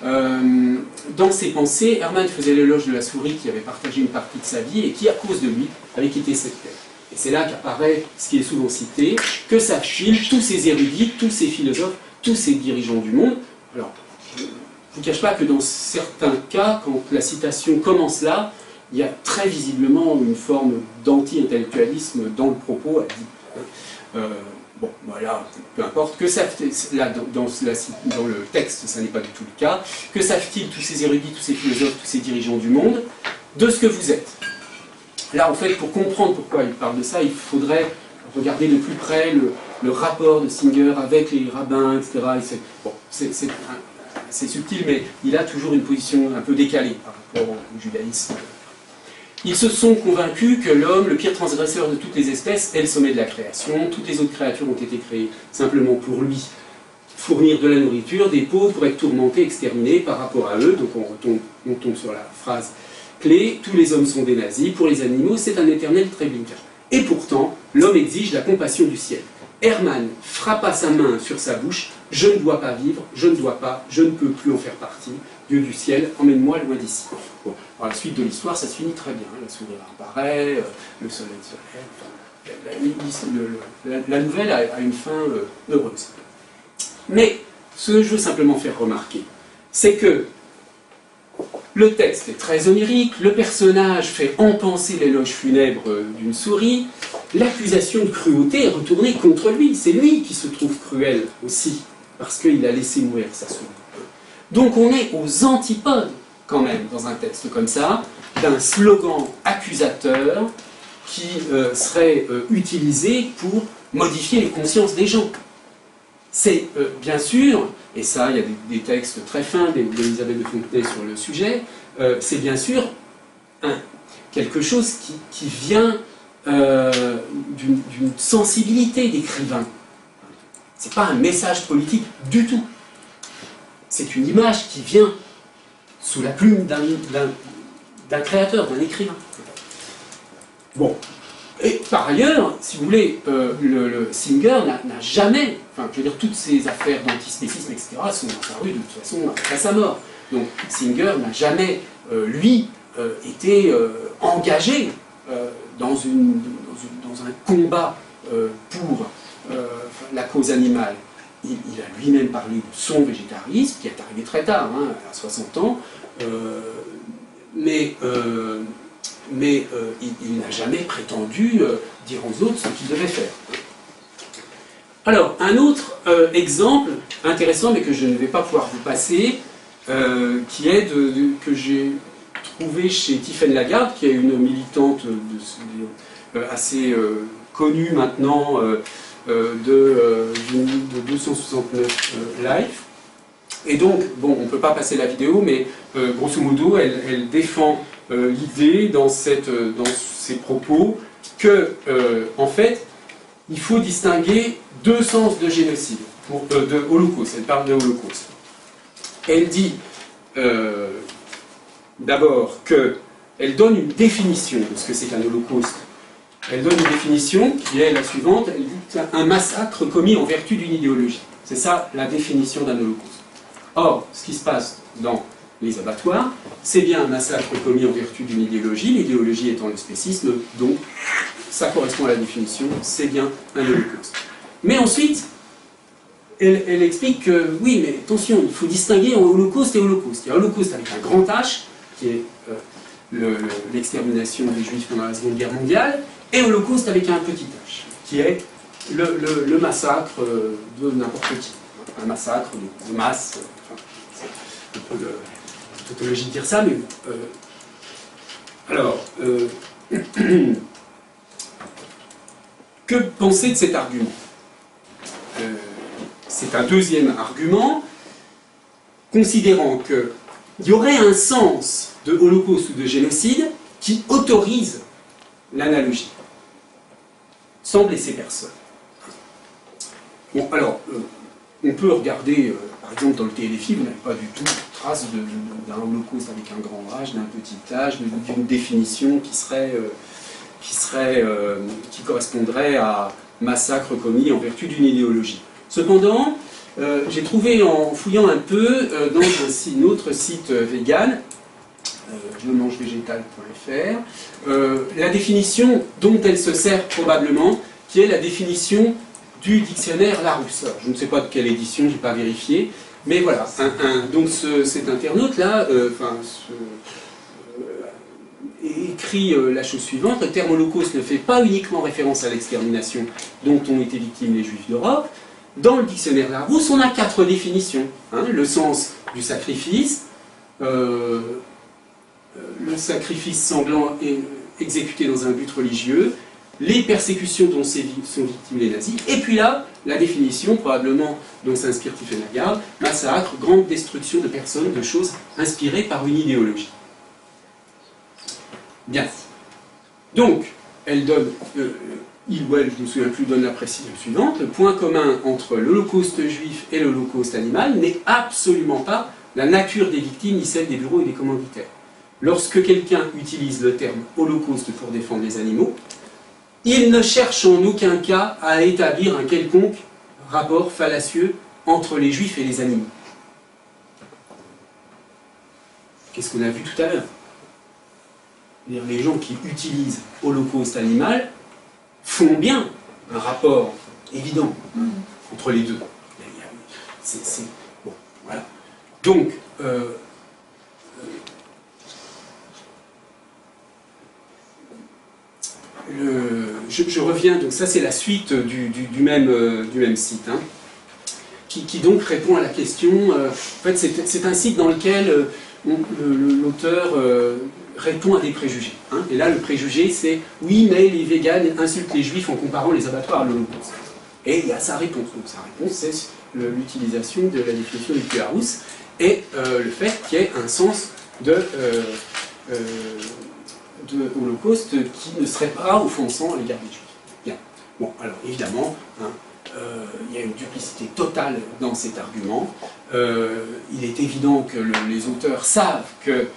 Dans ses pensées, Herman faisait l'éloge de la souris qui avait partagé une partie de sa vie et qui, à cause de lui, avait quitté cette terre. Et c'est là qu'apparaît ce qui est souvent cité, que savent-ils tous ces érudits, tous ces philosophes, tous ces dirigeants du monde. Alors, je ne vous cache pas que dans certains cas, quand la citation commence là, il y a très visiblement une forme d'anti-intellectualisme dans le propos. Bon, voilà, peu importe, que là, dans le texte, ça n'est pas du tout le cas. Que savent-ils tous ces érudits, tous ces philosophes, tous ces dirigeants du monde, de ce que vous êtes? Là, en fait, pour comprendre pourquoi il parle de ça, il faudrait regarder de plus près le rapport de Singer avec les rabbins, etc. Bon, c'est subtil, mais il a toujours une position un peu décalée par rapport au judaïsme. Ils se sont convaincus que l'homme, le pire transgresseur de toutes les espèces, est le sommet de la création. Toutes les autres créatures ont été créées simplement pour lui fournir de la nourriture, des pauvres pour être tourmentés, exterminés par rapport à eux. Donc on tombe sur la phrase clé, tous les hommes sont des nazis, pour les animaux c'est un éternel trébuchet. Et pourtant, l'homme exige la compassion du ciel. Hermann frappa sa main sur sa bouche, je ne dois pas vivre, je ne dois pas, je ne peux plus en faire partie. Dieu du ciel, emmène-moi loin d'ici. Bon, alors la suite de l'histoire, ça se finit très bien. La souris apparaît, le soleil se lève. La nouvelle a une fin heureuse. Mais ce que je veux simplement faire remarquer, c'est que le texte est très onirique, le personnage fait empenser l'éloge funèbre d'une souris, l'accusation de cruauté est retournée contre lui. C'est lui qui se trouve cruel aussi, parce qu'il a laissé mourir sa souris. Donc on est aux antipodes, quand même, dans un texte comme ça, d'un slogan accusateur qui serait utilisé pour modifier les consciences des gens. C'est bien sûr, et ça, il y a des textes très fins d'Elisabeth de Fontenay sur le sujet, c'est bien sûr quelque chose qui vient d'une sensibilité d'écrivain. C'est pas un message politique du tout. C'est une image qui vient sous la plume d'un créateur, d'un écrivain. Bon. Et par ailleurs, si vous voulez, le Singer n'a jamais, enfin, je veux dire, toutes ces affaires d'antispécisme, etc., sont dans sa rue de toute façon après sa mort. Donc Singer n'a jamais, lui, été engagé dans un combat pour la cause animale. Il a lui-même parlé de son végétarisme, qui est arrivé très tard, hein, à 60 ans, mais il n'a jamais prétendu dire aux autres ce qu'il devait faire. Alors, un autre exemple intéressant, mais que je ne vais pas pouvoir vous passer, qui est que j'ai trouvé chez Tiffaine Lagarde, qui est une militante assez connue maintenant, de 269 Life. Et donc, bon, on ne peut pas passer la vidéo, mais grosso modo, elle défend l'idée dans ses propos que, en fait, il faut distinguer deux sens de génocide, de holocauste. Elle parle de holocauste. Elle dit d'abord qu'elle donne une définition de ce que c'est qu'un holocauste. Elle donne une définition qui est la suivante, elle dit un massacre commis en vertu d'une idéologie. C'est ça la définition d'un holocauste. Or, ce qui se passe dans les abattoirs, c'est bien un massacre commis en vertu d'une idéologie, l'idéologie étant le spécisme, donc ça correspond à la définition, c'est bien un holocauste. Mais ensuite, elle explique que, oui, mais attention, il faut distinguer en holocauste et holocauste. Il y a holocauste avec un grand H, qui est l'extermination des Juifs pendant la Seconde Guerre mondiale, et holocauste avec un petit h, qui est le massacre de n'importe qui. Un massacre de masse, enfin, c'est un peu tautologie de dire ça, mais... alors, que penser de cet argument? C'est un deuxième argument, considérant qu'il y aurait un sens de holocauste ou de génocide qui autorise l'analogie, sans blesser personne. Bon, alors, on peut regarder, par exemple, dans le TLFI, vous n'avez pas du tout trace d'un holocauste avec un grand H, d'un petit h, d'une définition qui correspondrait à massacre commis en vertu d'une idéologie. Cependant, j'ai trouvé en fouillant un peu dans un autre site vegan, jemangevégétal.fr, la définition dont elle se sert probablement, qui est la définition du dictionnaire Larousse. Je ne sais pas de quelle édition, je n'ai pas vérifié, Mais voilà, donc cet internaute-là, écrit la chose suivante: le terme holocauste ne fait pas uniquement référence à l'extermination dont ont été victimes les Juifs d'Europe. Dans le dictionnaire Larousse, on a 4 définitions. Hein, le sens du sacrifice, le sacrifice sanglant exécuté dans un but religieux, les persécutions dont sont victimes les nazis, et puis là, la définition, probablement dont s'inspire Tiphaine Lagarde: massacre, grande destruction de personnes, de choses inspirées par une idéologie. Bien. Donc, elle donne, il ou elle, je ne me souviens plus, donne la précision suivante: le point commun entre l'Holocauste juif et l'Holocauste animal n'est absolument pas la nature des victimes ni celle des bureaux et des commanditaires. Lorsque quelqu'un utilise le terme Holocauste pour défendre les animaux, il ne cherche en aucun cas à établir un quelconque rapport fallacieux entre les juifs et les animaux. Qu'est-ce qu'on a vu tout à l'heure? Les gens qui utilisent Holocauste animal font bien un rapport évident entre les deux. Bon, voilà. Donc, je reviens, donc ça c'est la suite du même site, hein, qui donc répond à la question. En fait, c'est un site dans lequel l'auteur répond à des préjugés. Hein, et là, le préjugé, c'est « oui, mais les véganes insultent les juifs en comparant les abattoirs à l'Holocauste ». Et il y a sa réponse. Donc sa réponse, c'est l'utilisation de la définition du Larousse et le fait qu'il y ait un sens de Holocauste qui ne serait pas offensant à l'égard des juifs. Bien. Bon, alors évidemment, hein, il y a une duplicité totale dans cet argument. Il est évident que les auteurs savent que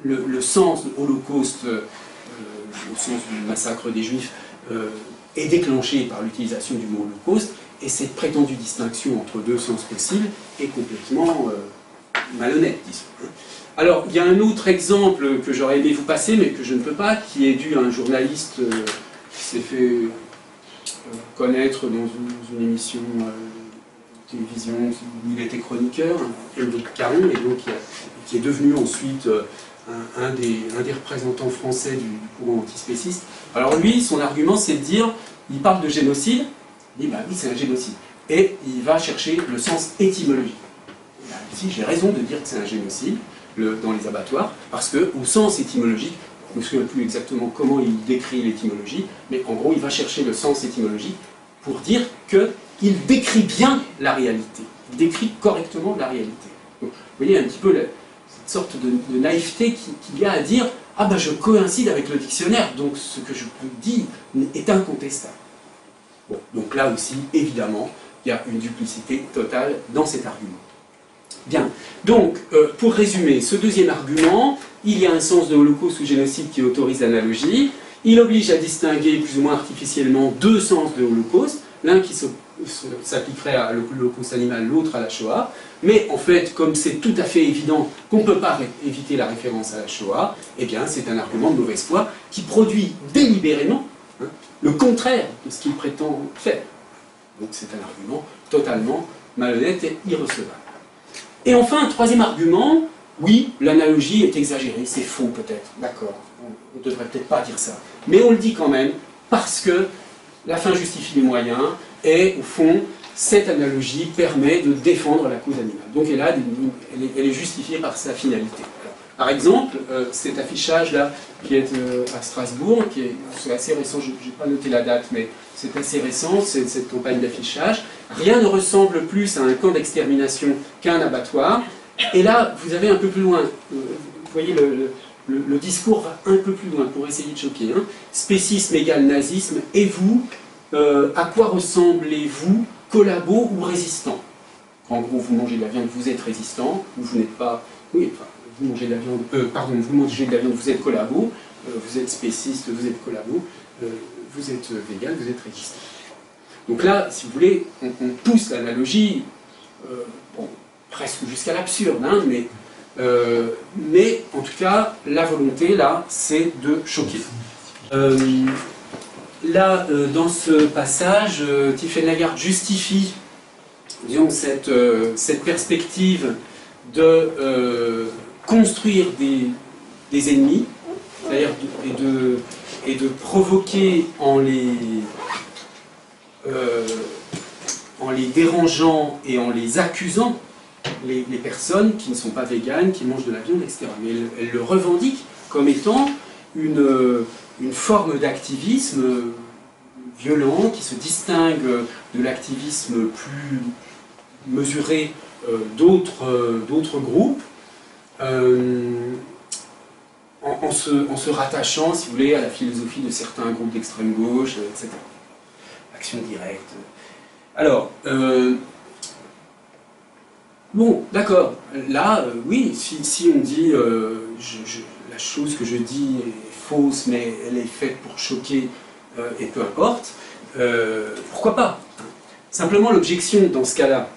le sens de Holocauste, au sens du massacre des Juifs, est déclenché par l'utilisation du mot Holocauste, et cette prétendue distinction entre deux sens possibles est complètement malhonnête, disons. Alors, il y a un autre exemple que j'aurais aimé vous passer, mais que je ne peux pas, qui est dû à un journaliste qui s'est fait connaître dans une émission de télévision où il était chroniqueur, Éric Caron, et donc qui est devenu ensuite un des représentants français du courant antispéciste. Alors lui, son argument, c'est de dire, il parle de génocide, il dit, bah oui, c'est un génocide, et il va chercher le sens étymologique. Ici, j'ai raison de dire que c'est un génocide dans les abattoirs, parce que, au sens étymologique, je ne me souviens plus exactement comment il décrit l'étymologie, mais en gros, il va chercher le sens étymologique pour dire qu'il décrit bien la réalité, il décrit correctement la réalité. Donc, vous voyez un petit peu cette sorte de naïveté qu'il y a à dire « Ah ben je coïncide avec le dictionnaire, donc ce que je vous dis est incontestable ». Bon, donc là aussi, évidemment, il y a une duplicité totale dans cet argument. Bien, donc, pour résumer, ce deuxième argument, il y a un sens de holocauste ou génocide qui autorise l'analogie, il oblige à distinguer plus ou moins artificiellement deux sens de holocauste, l'un qui s'appliquerait à l'holocauste animal, l'autre à la Shoah, mais en fait, comme c'est tout à fait évident qu'on ne peut pas éviter la référence à la Shoah, eh bien c'est un argument de mauvaise foi qui produit délibérément le contraire de ce qu'il prétend faire. Donc c'est un argument totalement malhonnête et irrecevable. Et enfin, un troisième argument, oui, l'analogie est exagérée, c'est faux peut-être, d'accord, on ne devrait peut-être pas dire ça, mais on le dit quand même, parce que la fin justifie les moyens, et au fond, cette analogie permet de défendre la cause animale. Donc elle est justifiée par sa finalité. Alors, par exemple, cet affichage-là, qui est à Strasbourg, c'est assez récent, je n'ai pas noté la date, mais c'est assez récent, c'est cette campagne d'affichage. Rien ne ressemble plus à un camp d'extermination qu'à un abattoir. Et là, vous avez un peu plus loin, vous voyez, le discours va un peu plus loin pour essayer de choquer. Hein. Spécisme égale nazisme, et vous, à quoi ressemblez-vous, collabo ou résistant? En gros, vous mangez de la viande, vous êtes résistant, ou vous n'êtes pas... Oui, enfin, vous mangez de la viande, vous mangez de la viande, vous êtes collabo, vous êtes spéciste, vous êtes collabo, vous êtes vegan, vous êtes résistant. Donc là, si vous voulez, on pousse l'analogie, bon, presque jusqu'à l'absurde, hein, mais en tout cas, la volonté, là, c'est de choquer. Là, dans ce passage, Tiphaine Lagarde justifie disons, cette perspective de construire des ennemis, c'est-à-dire et de provoquer en les dérangeant et en les accusant les personnes qui ne sont pas véganes, qui mangent de la viande, etc. Mais elle le revendique comme étant une forme d'activisme violent qui se distingue de l'activisme plus mesuré d'autres groupes, en se rattachant, si vous voulez, à la philosophie de certains groupes d'extrême gauche, etc. Action directe. Alors, bon, d'accord, là, oui, si on dit la chose que je dis est fausse, mais elle est faite pour choquer, et peu importe, pourquoi pas? Simplement, l'objection dans ce cas-là,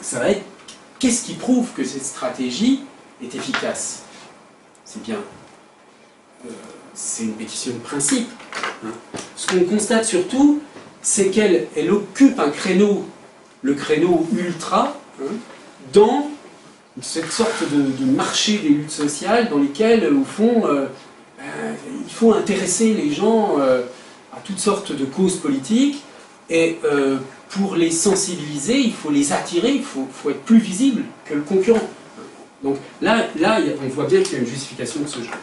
ça va être, qu'est-ce qui prouve que cette stratégie est efficace? C'est bien, c'est une pétition de principe. Hein. Ce qu'on constate surtout, c'est qu'elle occupe un créneau, le créneau ultra, hein, dans cette sorte de marché des luttes sociales dans lesquelles, au fond, il faut intéresser les gens à toutes sortes de causes politiques, et pour les sensibiliser, il faut les attirer, il faut être plus visible que le concurrent. Donc là on voit bien qu'il y a une justification de ce genre.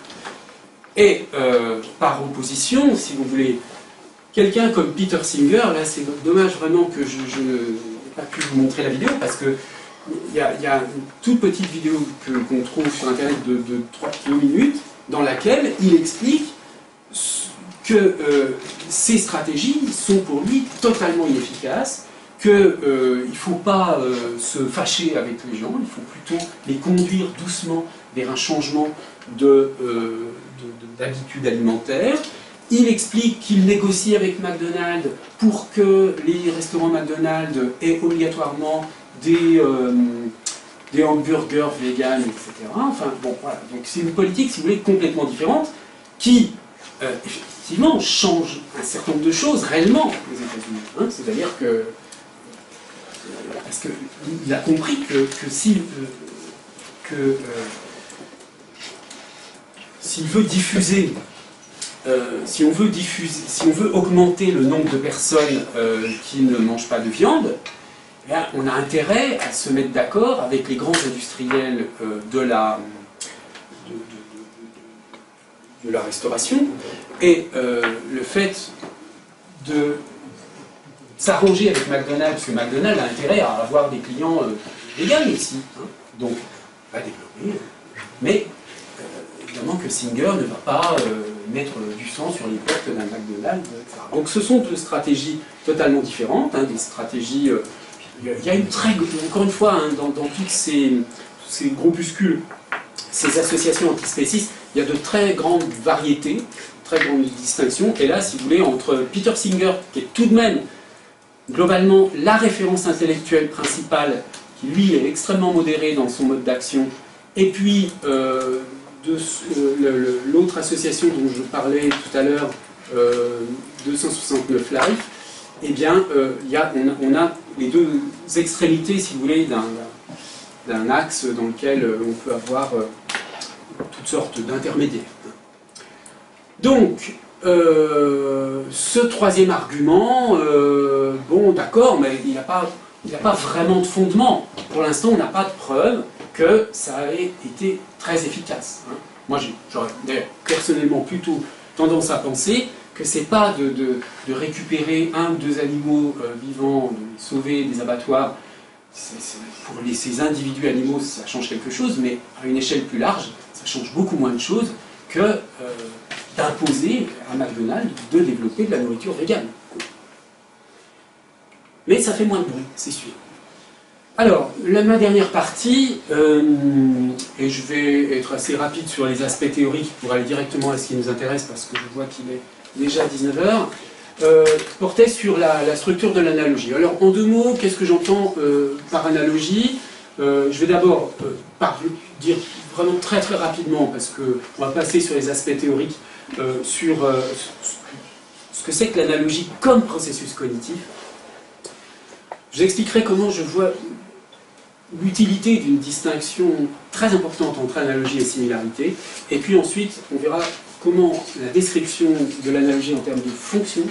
Et par opposition, si vous voulez, quelqu'un comme Peter Singer, là c'est dommage vraiment que je n'ai pas pu vous montrer la vidéo, parce que il y a une toute petite vidéo qu'on trouve sur internet de 3 minutes, dans laquelle il explique que ces stratégies sont pour lui totalement inefficaces, qu'il ne faut pas se fâcher avec les gens, il faut plutôt les conduire doucement vers un changement d'habitude alimentaire. Il explique qu'il négocie avec McDonald's pour que les restaurants McDonald's aient obligatoirement des hamburgers véganes, etc. Enfin, bon, voilà. Donc c'est une politique, si vous voulez, complètement différente, qui, effectivement, change un certain nombre de choses réellement aux États-Unis. Hein. C'est-à-dire que parce qu'il a compris que s'il veut diffuser, si on veut augmenter le nombre de personnes qui ne mangent pas de viande, eh bien, on a intérêt à se mettre d'accord avec les grands industriels de la restauration, et le fait de s'arranger avec McDonald's, parce que McDonald's a intérêt à avoir des clients véganes aussi, hein. Donc va développer, mais évidemment que Singer ne va pas mettre du sang sur les portes d'un McDonald's, etc. Donc ce sont deux stratégies totalement différentes, hein, des stratégies... il y a une encore une fois, hein, dans tous ces groupuscules, ces associations antispécistes, il y a de très grandes variétés, très grandes distinctions, et là, si vous voulez, entre Peter Singer, qui est tout de même globalement la référence intellectuelle principale, qui lui est extrêmement modéré dans son mode d'action, et puis l'autre association dont je parlais tout à l'heure, 269 Life, eh bien, on a les deux extrémités, si vous voulez, d'un axe dans lequel on peut avoir toutes sortes d'intermédiaires. Donc, ce troisième argument, bon, d'accord, mais il n'a pas vraiment de fondement. Pour l'instant, on n'a pas de preuve que ça ait été très efficace. Hein. Moi, j'aurais d'ailleurs personnellement plutôt tendance à penser que c'est pas de récupérer un ou deux animaux vivants, de les sauver des abattoirs. Pour ces individus animaux, ça change quelque chose, mais à une échelle plus large, ça change beaucoup moins de choses que d'imposer à McDonald's de développer de la nourriture végane. Mais ça fait moins de bruit, c'est sûr. Alors, ma dernière partie, et je vais être assez rapide sur les aspects théoriques pour aller directement à ce qui nous intéresse, parce que je vois qu'il est déjà 19h, portait sur la structure de l'analogie. Alors, en deux mots, qu'est-ce que j'entends par analogie? Je vais d'abord dire vraiment très très rapidement, parce qu'on va passer sur les aspects théoriques, sur ce que c'est que l'analogie comme processus cognitif. Je vous expliquerai comment je vois l'utilité d'une distinction très importante entre analogie et similarité, et puis ensuite on verra comment la description de l'analogie en termes de fonction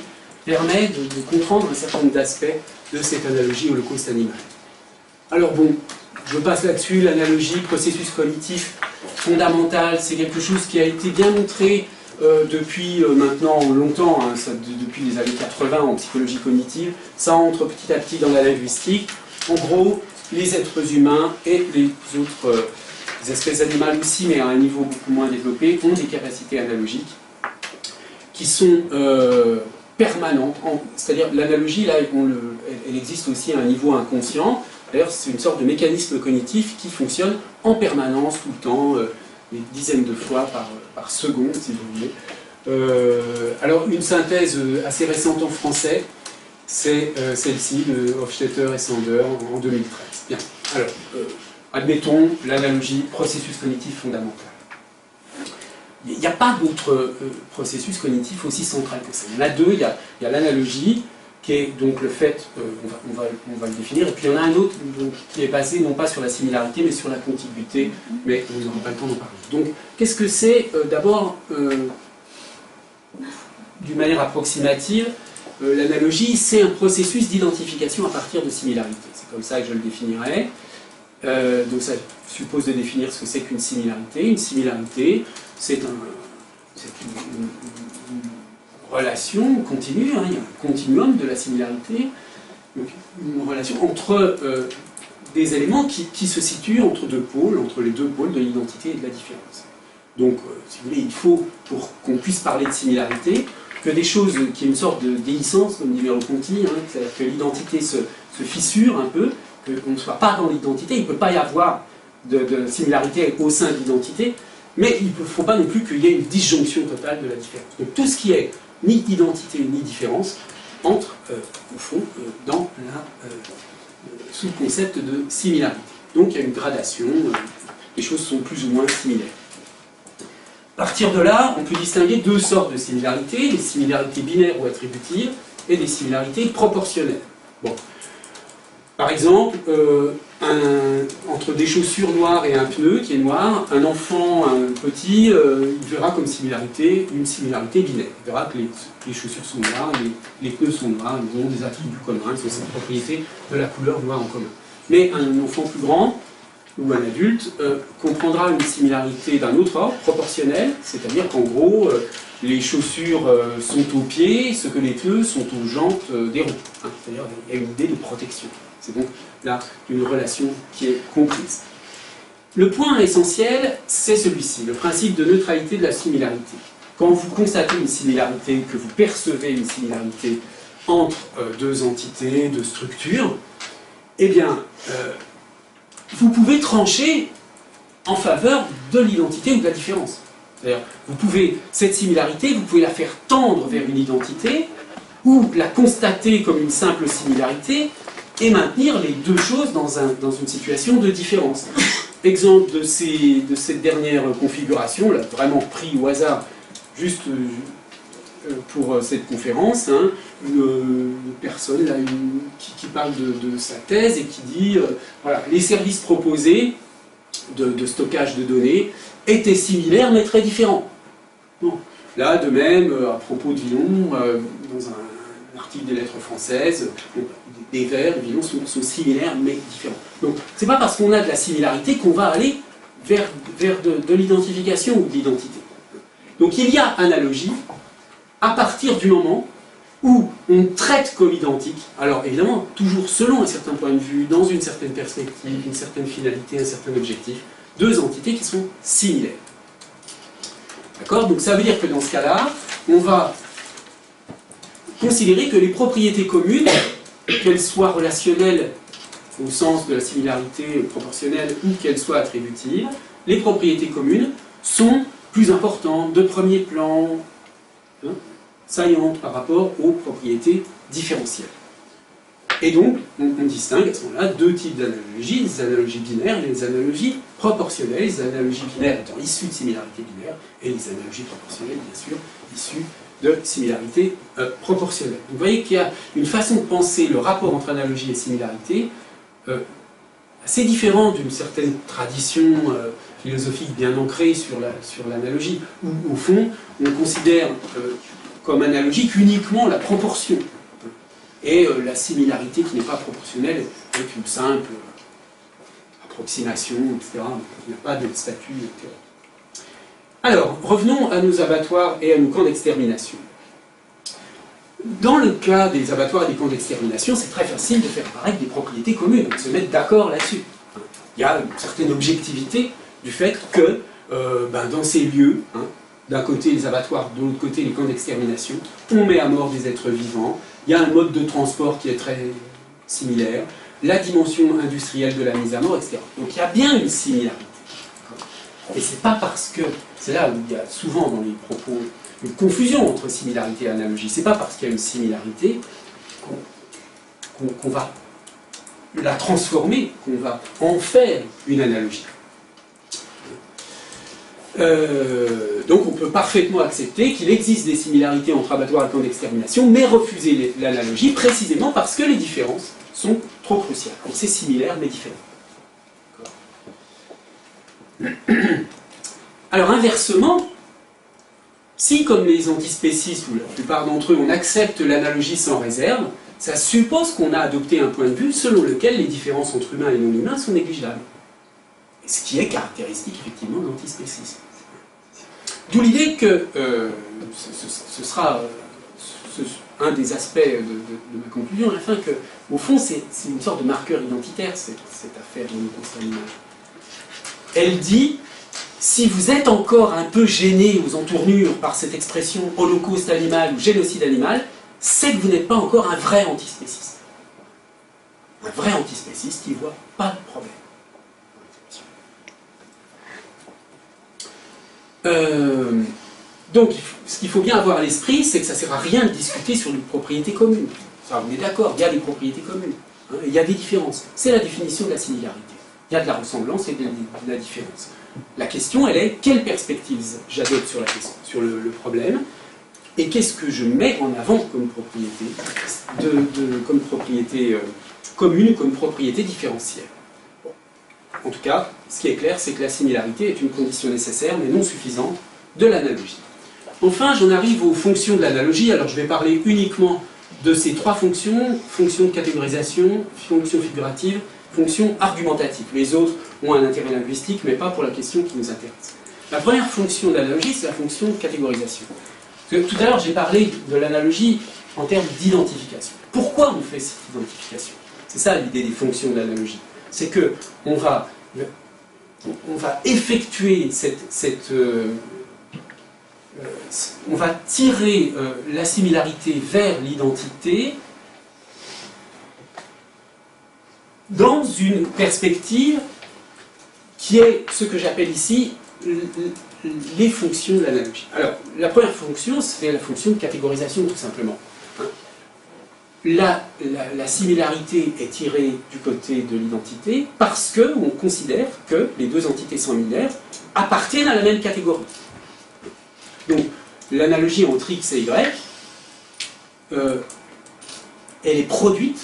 permet de comprendre un certain nombre d'aspects de cette analogie au holocauste animal. Alors bon, je passe là-dessus, l'analogie, processus cognitif fondamental, c'est quelque chose qui a été bien montré depuis maintenant longtemps, hein, depuis les années 80 en psychologie cognitive, ça entre petit à petit dans la linguistique. En gros, les êtres humains et les autres espèces animales aussi, mais à un niveau beaucoup moins développé, ont des capacités analogiques qui sont permanentes. C'est-à-dire l'analogie, là, elle existe aussi à un niveau inconscient. D'ailleurs, c'est une sorte de mécanisme cognitif qui fonctionne en permanence, tout le temps, des dizaines de fois par seconde, si vous voulez. Alors, une synthèse assez récente en français, c'est celle-ci de Hofstetter et Sander en 2013. Bien. Alors, admettons l'analogie processus cognitif fondamental. Il n'y a pas d'autre processus cognitif aussi central que ça. Il y en a deux. Il y a l'analogie, qui est donc le fait, on va le définir, et puis il y en a un autre donc, qui est basé non pas sur la similarité, mais sur la contiguïté, mais vous n'aurez pas le temps d'en parler. Donc, qu'est-ce que c'est d'abord, d'une manière approximative, l'analogie, c'est un processus d'identification à partir de similarités. C'est comme ça que je le définirais. Donc ça suppose de définir ce que c'est qu'une similarité. Une similarité, c'est une relation continue, hein, il y a un continuum de la similarité, donc une relation entre des éléments qui se situent entre deux pôles, entre les deux pôles de l'identité et de la différence. Donc, si vous voulez, il faut, pour qu'on puisse parler de similarité, que des choses, qu'il y ait une sorte de déhiscence, comme dit Merleau-Ponty, hein, c'est-à-dire que l'identité se fissure un peu, qu'on ne soit pas dans l'identité, il ne peut pas y avoir de similarité au sein de l'identité, mais il ne faut pas non plus qu'il y ait une disjonction totale de la différence. Donc tout ce qui est ni identité ni différence entre, au fond, sous le concept de similarité. Donc il y a une gradation, les choses sont plus ou moins similaires. À partir de là, on peut distinguer deux sortes de similarités, les similarités binaires ou attributives et les similarités proportionnelles. Bon. Par exemple, entre des chaussures noires et un pneu qui est noir, un enfant, un petit, il verra comme similarité une similarité binaire. Il verra que les chaussures sont noires, les pneus sont noirs, ils ont des attributs communs, ils ont cette propriété de la couleur noire en commun. Mais un enfant plus grand, ou un adulte, comprendra une similarité d'un autre ordre, proportionnelle, c'est-à-dire qu'en gros, les chaussures sont aux pieds, ce que les pneus sont aux jantes des roues. Hein, c'est-à-dire qu'il y a une idée de protection. C'est donc là une relation qui est comprise. Le point essentiel, c'est celui-ci, le principe de neutralité de la similarité. Quand vous constatez une similarité, que vous percevez une similarité entre deux entités, deux structures, eh bien, vous pouvez trancher en faveur de l'identité ou de la différence. C'est-à-dire, cette similarité, vous pouvez la faire tendre vers une identité, ou la constater comme une simple similarité, et maintenir les deux choses dans une situation de différence. Exemple de cette dernière configuration, là, vraiment pris au hasard, juste pour cette conférence, hein, une personne là, qui parle de sa thèse et qui dit voilà, les services proposés de stockage de données étaient similaires mais très différents. Bon. Là, de même, à propos de Villon, dans un article des Lettres françaises, des vers de Villon sont similaires mais différents. Donc, c'est pas parce qu'on a de la similarité qu'on va aller vers de l'identification ou de l'identité. Donc, il y a analogie à partir du moment où on traite comme identique, alors évidemment, toujours selon un certain point de vue, dans une certaine perspective, une certaine finalité, un certain objectif, deux entités qui sont similaires. D'accord? Donc ça veut dire que dans ce cas-là, on va considérer que les propriétés communes, qu'elles soient relationnelles au sens de la similarité proportionnelle ou qu'elles soient attributives, les propriétés communes sont plus importantes, de premier plan, hein, saillantes par rapport aux propriétés différentielles. Et donc, on distingue à ce moment-là deux types d'analogies, les analogies binaires et les analogies proportionnelles. Les analogies binaires étant issues de similarités binaires, et les analogies proportionnelles, bien sûr, issues de similarité proportionnelle. Vous voyez qu'il y a une façon de penser le rapport entre analogie et similarité assez différent d'une certaine tradition philosophique bien ancrée sur l'analogie, où au fond on considère comme analogique uniquement la proportion, et la similarité qui n'est pas proportionnelle avec une simple approximation, etc. Il n'y a pas de statut théorique. Alors, revenons à nos abattoirs et à nos camps d'extermination. Dans le cas des abattoirs et des camps d'extermination, c'est très facile de faire apparaître des propriétés communes, de se mettre d'accord là-dessus. Il y a une certaine objectivité du fait que dans ces lieux, d'un côté les abattoirs, de l'autre côté les camps d'extermination, on met à mort des êtres vivants, il y a un mode de transport qui est très similaire, la dimension industrielle de la mise à mort, etc. Donc il y a bien une similarité. Et c'est pas parce que, c'est là où il y a souvent dans les propos une confusion entre similarité et analogie, c'est pas parce qu'il y a une similarité qu'on va la transformer, qu'on va en faire une analogie. Donc on peut parfaitement accepter qu'il existe des similarités entre abattoirs et camps d'extermination, mais refuser l'analogie précisément parce que les différences sont trop cruciales. Donc c'est similaire mais différent. Alors inversement, si comme les antispécistes, ou la plupart d'entre eux, on accepte l'analogie sans réserve, ça suppose qu'on a adopté un point de vue selon lequel les différences entre humains et non-humains sont négligeables. Ce qui est caractéristique effectivement de l'antispécisme. D'où l'idée que ce sera un des aspects de ma conclusion à la fin, que au fond c'est une sorte de marqueur identitaire cette affaire de l'Holocauste animal. Elle dit, si vous êtes encore un peu gêné aux entournures par cette expression holocauste animal ou génocide animal, c'est que vous n'êtes pas encore un vrai antispéciste. Un vrai antispéciste qui ne voit pas de problème. Donc, ce qu'il faut bien avoir à l'esprit, c'est que ça ne sert à rien de discuter sur les propriétés communes. Ça, on est d'accord, il y a des propriétés communes. Il y a des différences. C'est la définition de la similarité. Il y a de la ressemblance et de la différence. La question, elle est, quelle perspective j'adopte sur la question, sur le problème, et qu'est-ce que je mets en avant comme propriété, comme propriété commune, comme propriété différentielle. Bon. En tout cas, ce qui est clair, c'est que la similarité est une condition nécessaire, mais non suffisante, de l'analogie. Enfin, j'en arrive aux fonctions de l'analogie. Alors, je vais parler uniquement de ces trois fonctions, fonction de catégorisation, fonction figurative, fonction argumentative. Les autres ont un intérêt linguistique, mais pas pour la question qui nous intéresse. La première fonction de l'analogie, c'est la fonction de catégorisation. Parce que tout à l'heure, j'ai parlé de l'analogie en termes d'identification. Pourquoi on fait cette identification? C'est ça l'idée des fonctions de l'analogie. C'est que on va effectuer on va tirer la similarité vers l'identité dans une perspective qui est ce que j'appelle ici les fonctions de l'analogie. Alors, la première fonction, c'est la fonction de catégorisation, tout simplement. La similarité est tirée du côté de l'identité parce qu'on considère que les deux entités similaires appartiennent à la même catégorie. Donc, l'analogie entre X et Y, elle est produite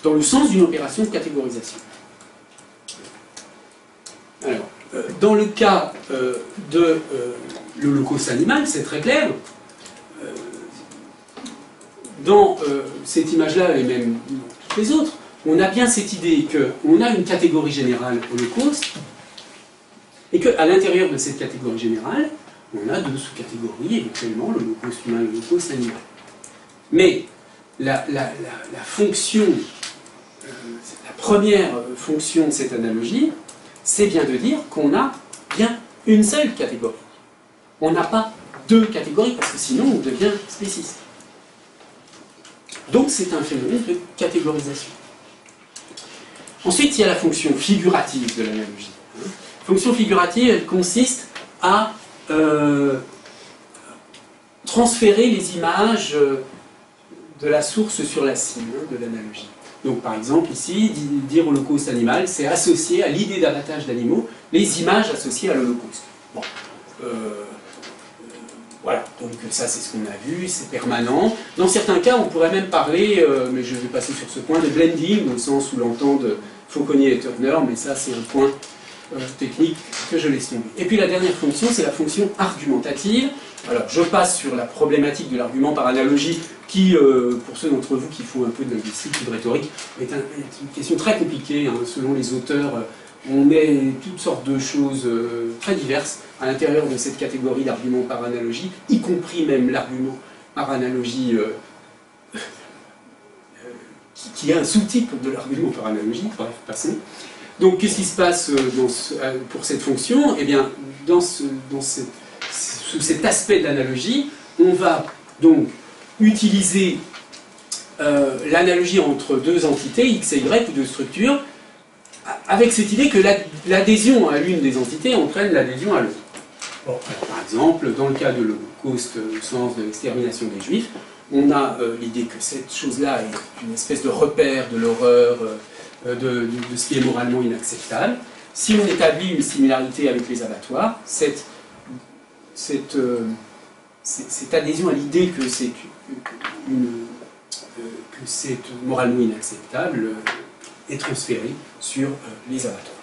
dans le sens d'une opération de catégorisation. Alors, dans le cas de l'Holocauste animal, c'est très clair. Dans cette image-là, et même dans toutes les autres, on a bien cette idée qu'on a une catégorie générale Holocauste, et qu'à l'intérieur de cette catégorie générale, on a deux sous-catégories, éventuellement l'Holocauste humain et l'Holocauste animal. Mais la fonction, la première fonction de cette analogie, c'est bien de dire qu'on a bien une seule catégorie. On n'a pas deux catégories, parce que sinon on devient spéciste. Donc c'est un phénomène de catégorisation. Ensuite, il y a la fonction figurative de l'analogie. La fonction figurative, elle consiste à transférer les images de la source sur la cible de l'analogie. Donc par exemple ici, dire holocauste animal, c'est associé à l'idée d'abattage d'animaux les images associées à l'Holocauste. Bon. Voilà, donc ça c'est ce qu'on a vu, c'est permanent. Dans certains cas, on pourrait même parler, mais je vais passer sur ce point, de blending, au sens où l'entendent Fauconnier et Turner, mais ça c'est un point technique que je laisse tomber. Et puis la dernière fonction, c'est la fonction argumentative. Alors je passe sur la problématique de l'argument par analogie, qui, pour ceux d'entre vous qui font un peu de linguistique ou de rhétorique, est une question très compliquée, hein, selon les auteurs. On met toutes sortes de choses très diverses à l'intérieur de cette catégorie d'argument par analogie, y compris même l'argument par analogie qui est un sous-type de l'argument par analogie, bref, passons. Donc qu'est-ce qui se passe pour cette fonction? Eh bien, sous cet aspect de l'analogie, on va donc utiliser l'analogie entre deux entités, x et y, ou deux structures, avec cette idée que l'adhésion à l'une des entités entraîne l'adhésion à l'autre. Bon, par exemple, dans le cas de l'Holocauste, au sens de l'extermination des Juifs, on a l'idée que cette chose-là est une espèce de repère de l'horreur, de ce qui est moralement inacceptable. Si on établit une similarité avec les abattoirs, cette adhésion à l'idée que c'est moralement inacceptable est transférée sur les abattoirs.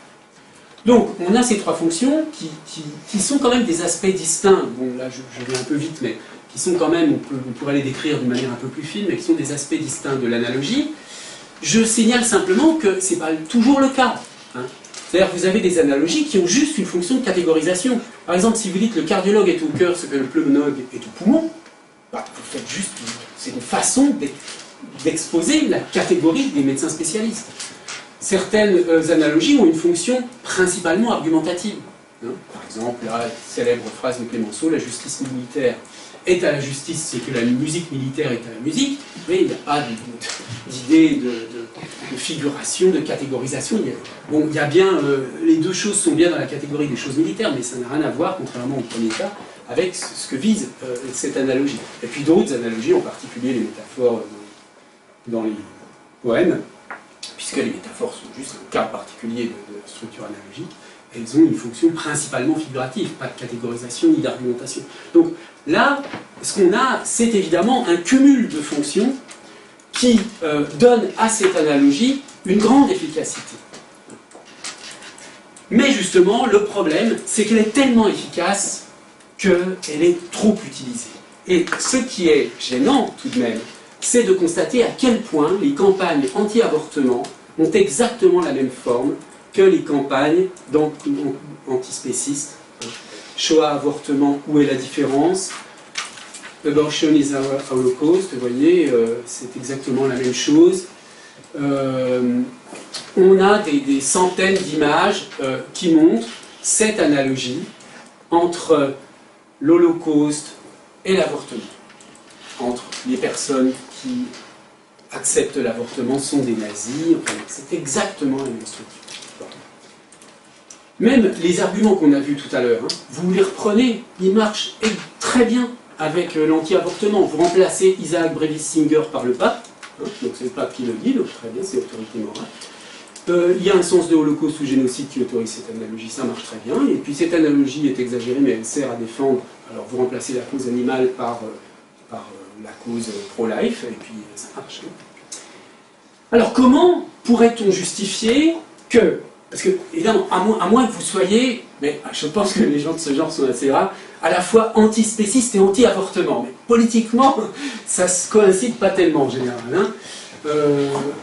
Donc, on a ces trois fonctions qui sont quand même des aspects distincts. Bon, là, je vais un peu vite, mais qui sont quand même, on pourrait les décrire d'une manière un peu plus fine, mais qui sont des aspects distincts de l'analogie. Je signale simplement que ce n'est pas toujours le cas. Hein. C'est-à-dire que vous avez des analogies qui ont juste une fonction de catégorisation. Par exemple, si vous dites que le cardiologue est au cœur, ce que le pneumologue est au poumon, bah, vous faites juste, c'est une façon d'exposer la catégorie des médecins spécialistes. Certaines analogies ont une fonction principalement argumentative. Hein. Par exemple, la célèbre phrase de Clémenceau, la justice militaire est à la justice ce que la musique militaire est à la musique, mais il n'y a pas d'idée de figuration, de catégorisation. Il y a bien, les deux choses sont bien dans la catégorie des choses militaires, mais ça n'a rien à voir, contrairement au premier cas, avec ce que vise cette analogie. Et puis d'autres analogies, en particulier les métaphores dans les poèmes, puisque les métaphores sont juste un cas particulier de structure analogique, elles ont une fonction principalement figurative, pas de catégorisation ni d'argumentation. Donc là, ce qu'on a, c'est évidemment un cumul de fonctions qui donne à cette analogie une grande efficacité. Mais justement, le problème, c'est qu'elle est tellement efficace qu'elle est trop utilisée. Et ce qui est gênant tout de même, c'est de constater à quel point les campagnes anti-avortement ont exactement la même forme que les campagnes antispécistes. Shoah, avortement, où est la différence? Abortion is our Holocaust, vous voyez, c'est exactement la même chose. On a des centaines d'images qui montrent cette analogie entre l'Holocauste et l'avortement. Entre les personnes qui acceptent l'avortement sont des nazis, enfin, c'est exactement la même structure. Même les arguments qu'on a vus tout à l'heure, hein, vous les reprenez, ils marchent très bien avec l'anti-avortement. Vous remplacez Isaac Brevis Singer par le pape, hein, donc c'est le pape qui le dit, donc très bien, c'est l'autorité morale. Il y a un sens de holocauste ou génocide qui autorise cette analogie, ça marche très bien. Et puis cette analogie est exagérée, mais elle sert à défendre. Alors vous remplacez la cause animale par la cause pro-life, et puis ça marche. Alors comment pourrait-on justifier que, parce que évidemment, à moins que vous soyez, mais je pense que les gens de ce genre sont assez rares, à la fois antispécistes et anti-avortement. Mais politiquement, ça se coïncide pas tellement en général. Hein.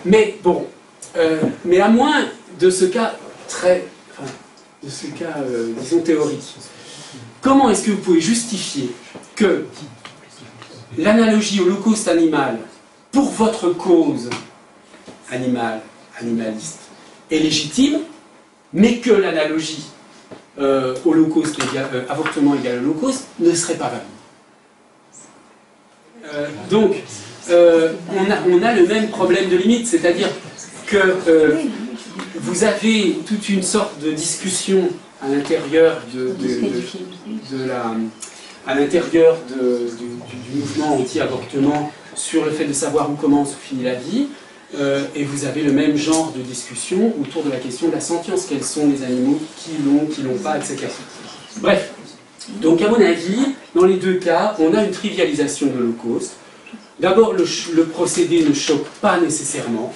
Mais bon, mais à moins de ce cas disons théorique, comment est-ce que vous pouvez justifier que l'analogie holocauste animal pour votre cause animaliste est légitime, mais que l'analogie holocauste avortement égale holocauste ne serait pas valide. Donc, on a le même problème de limite, c'est-à-dire que vous avez toute une sorte de discussion à l'intérieur du mouvement anti-avortement sur le fait de savoir où commence ou finit la vie, et vous avez le même genre de discussion autour de la question de la sentience. Quels sont les animaux qui l'ont pas, etc. Bref, donc à mon avis, dans les deux cas, on a une trivialisation de l'Holocauste. D'abord, le procédé ne choque pas nécessairement.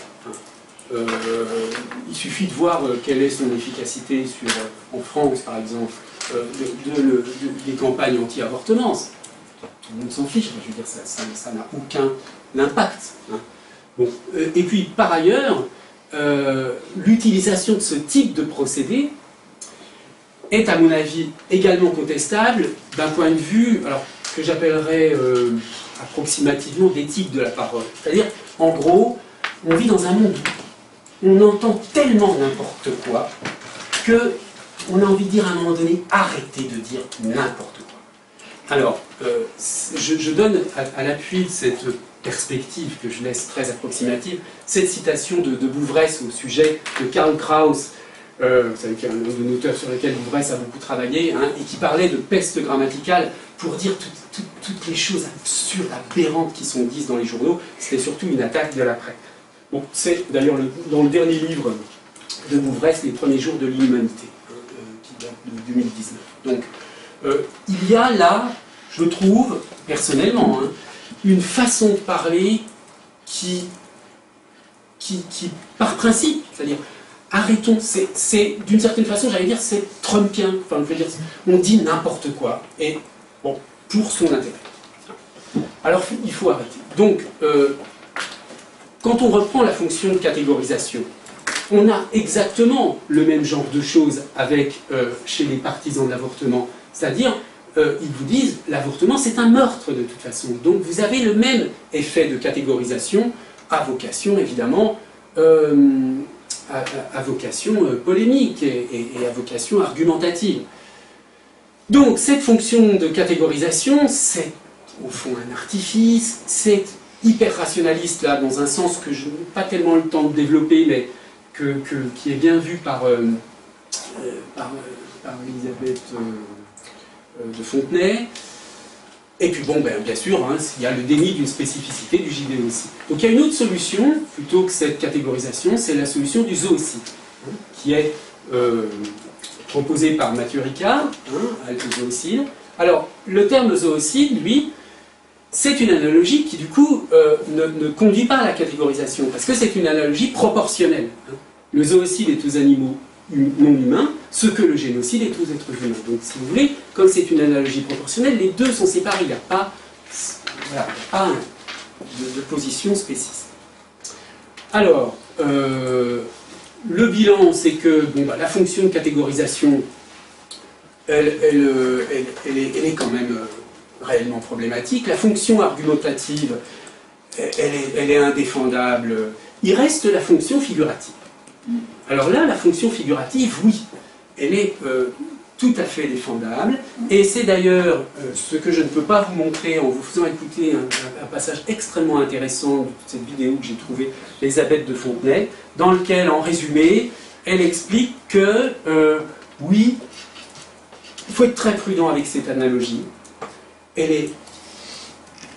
Il suffit de voir quelle est son efficacité en France, par exemple, des campagnes anti-avortement. Tout le monde s'en fiche, je veux dire, ça n'a aucun impact. Hein. Bon. Et puis, par ailleurs, l'utilisation de ce type de procédé est, à mon avis, également contestable d'un point de vue, alors, que j'appellerais approximativement d'éthique de la parole. C'est-à-dire, en gros, on vit dans un monde où on entend tellement n'importe quoi qu'on a envie de dire à un moment donné, arrêtez de dire n'importe quoi. Alors, je donne à l'appui de cette perspective que je laisse très approximative, cette citation de Bouvresse au sujet de Karl Kraus, vous savez qu'il y a un de nos auteurs sur lequel Bouvresse a beaucoup travaillé, hein, et qui parlait de peste grammaticale pour dire toutes les choses absurdes, aberrantes qui sont dites dans les journaux. C'était surtout une attaque de l'après. Bon, c'est d'ailleurs dans le dernier livre de Bouvresse, Les premiers jours de l'humanité, qui date de 2019. Donc, il y a là, je trouve, personnellement, hein, une façon de parler qui par principe, c'est-à-dire, arrêtons, c'est d'une certaine façon, j'allais dire, c'est trumpien, enfin, je veux dire, on dit n'importe quoi, et bon, pour son intérêt. Alors, il faut arrêter. Donc, quand on reprend la fonction de catégorisation, on a exactement le même genre de choses avec, chez les partisans de l'avortement, c'est-à-dire, ils vous disent, l'avortement c'est un meurtre de toute façon, donc vous avez le même effet de catégorisation, à vocation évidemment, à vocation polémique et à vocation argumentative. Donc cette fonction de catégorisation, c'est au fond un artifice, c'est hyper rationaliste là, dans un sens que je n'ai pas tellement le temps de développer, mais qui est bien vu par Elisabeth de Fontenay. Et puis bon, bien sûr, hein, il y a le déni d'une spécificité du JDE aussi. Donc il y a une autre solution, plutôt que cette catégorisation, c'est la solution du zoocide, hein, qui est proposée par Mathieu Ricard, hein, le zoocide. Alors, le terme zoocide, lui, c'est une analogie qui, du coup, ne conduit pas à la catégorisation, parce que c'est une analogie proportionnelle. Hein. Le zoocide est aux animaux non humains, ce que le génocide est aux êtres humains. Donc, si vous voulez, comme c'est une analogie proportionnelle, les deux sont séparés. Il n'y a pas, de position spéciste. Alors, le bilan, c'est que la fonction de catégorisation, elle est quand même réellement problématique. La fonction argumentative, elle est indéfendable. Il reste la fonction figurative. Alors là, la fonction figurative, oui, elle est tout à fait défendable, et c'est d'ailleurs ce que je ne peux pas vous montrer en vous faisant écouter un passage extrêmement intéressant de cette vidéo que j'ai trouvée d'Elisabeth de Fontenay, dans lequel, en résumé, elle explique que, oui, il faut être très prudent avec cette analogie, elle est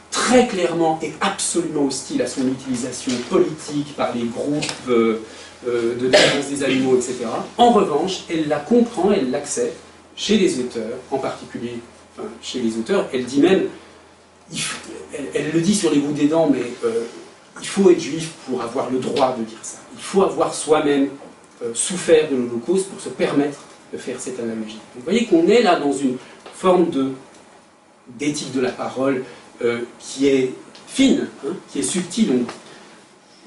très clairement et absolument hostile à son utilisation politique par les groupes de défense des animaux, etc. En revanche, elle la comprend, elle l'accepte chez les auteurs, en particulier chez les auteurs. Elle dit même, elle le dit sur les bouts des dents, mais il faut être juif pour avoir le droit de dire ça. Il faut avoir soi-même souffert de l'Holocauste pour se permettre de faire cette analogie. Donc, vous voyez qu'on est là dans une forme d'éthique de la parole qui est fine, hein, qui est subtile.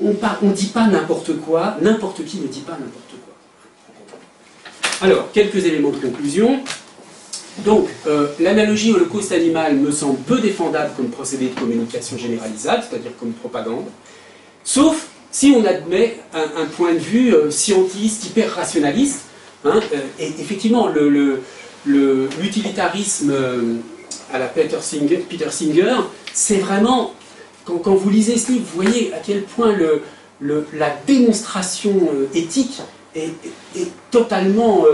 On ne dit pas n'importe quoi, n'importe qui ne dit pas n'importe quoi. Alors, quelques éléments de conclusion. Donc, l'analogie holocauste animal me semble peu défendable comme procédé de communication généralisable, c'est-à-dire comme propagande, sauf si on admet un point de vue scientiste, hyper rationaliste. Hein, et effectivement, l'utilitarisme à la Peter Singer, c'est vraiment... Quand vous lisez ce livre, vous voyez à quel point la démonstration éthique est totalement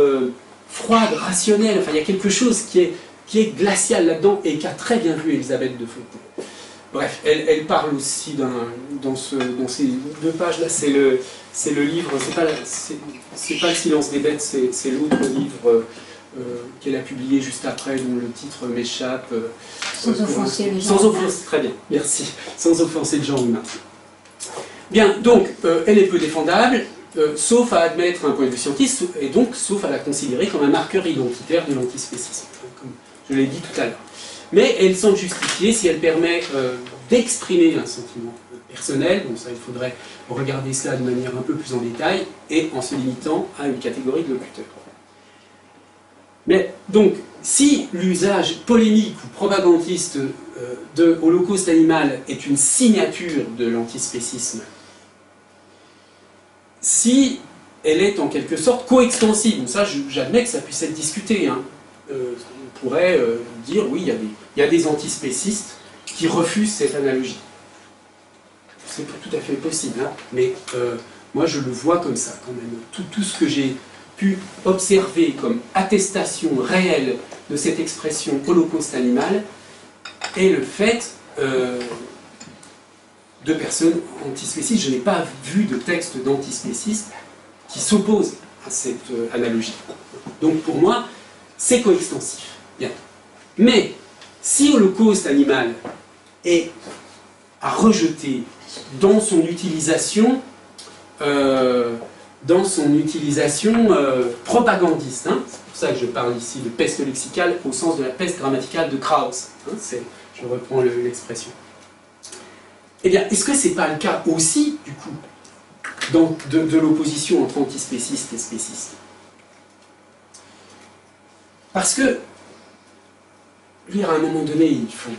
froide, rationnelle. Enfin, il y a quelque chose qui est glacial là-dedans et qu'a très bien vu Elisabeth de Fontenay. bref, elle parle aussi dans ces 2 pages-là, c'est le livre, c'est pas Le silence des bêtes, c'est l'autre livre qu'elle a publié juste après, dont le titre m'échappe. Sans offenser les gens. Sans offenser, très bien, merci. Sans offenser le genre humain. Bien, donc, elle est peu défendable, sauf à admettre un point de vue scientifique, et donc sauf à la considérer comme un marqueur identitaire de l'antispécisme, comme je l'ai dit tout à l'heure. Mais elle semble justifiée si elle permet d'exprimer un sentiment personnel, donc ça il faudrait regarder cela de manière un peu plus en détail, et en se limitant à une catégorie de locuteurs. Mais donc, si l'usage polémique ou propagandiste de Holocauste animal est une signature de l'antispécisme, si elle est en quelque sorte coextensive, ça j'admets que ça puisse être discuté, hein. On pourrait dire oui, il y a des antispécistes qui refusent cette analogie. C'est tout à fait possible, hein. Mais moi je le vois comme ça quand même. Tout ce que j'ai pu observer comme attestation réelle de cette expression holocauste animal est le fait de personnes antispécistes. Je n'ai pas vu de texte d'antispécistes qui s'opposent à cette analogie. Donc pour moi, c'est coextensif. Bien. Mais si holocauste animal est à rejeter dans son utilisation propagandiste, hein, c'est pour ça que je parle ici de peste lexicale au sens de la peste grammaticale de Krauss, hein, je reprends l'expression. Eh bien, est-ce que c'est pas le cas aussi, du coup, de l'opposition entre antispécistes et spécistes? Parce que, à un moment donné, il faut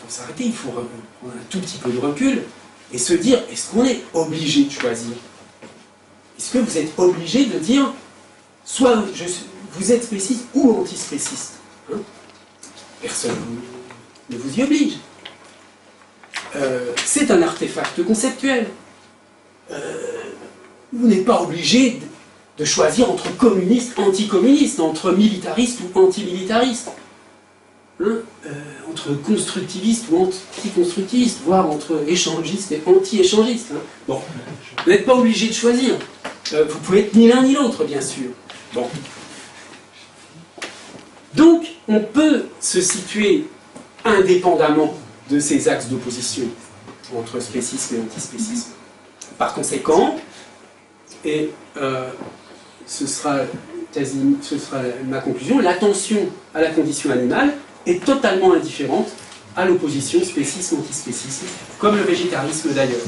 s'arrêter, il faut prendre un tout petit peu de recul et se dire, est-ce qu'on est obligé de choisir? Est-ce que vous êtes obligé de dire, soit vous êtes spéciste ou antispéciste, hein? Personne ne vous y oblige. C'est un artefact conceptuel. Vous n'êtes pas obligé de choisir entre communiste, anticommuniste, entre militariste ou antimilitariste, hein, entre constructiviste ou anticonstructiviste, voire entre échangiste et anti-échangiste. Hein. Bon, vous n'êtes pas obligé de choisir. Vous pouvez être ni l'un ni l'autre, bien sûr. Bon. Donc, on peut se situer indépendamment de ces axes d'opposition entre spécisme et antispécisme. Par conséquent, et ce sera ma conclusion, l'attention à la condition animale est totalement indifférente à l'opposition spécisme-antispécisme, comme le végétarisme d'ailleurs.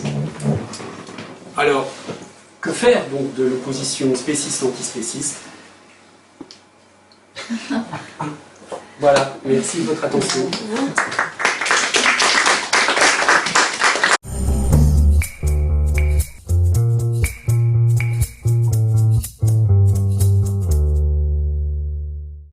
Alors, que faire donc de l'opposition spéciste-antispéciste? Voilà, merci de votre attention.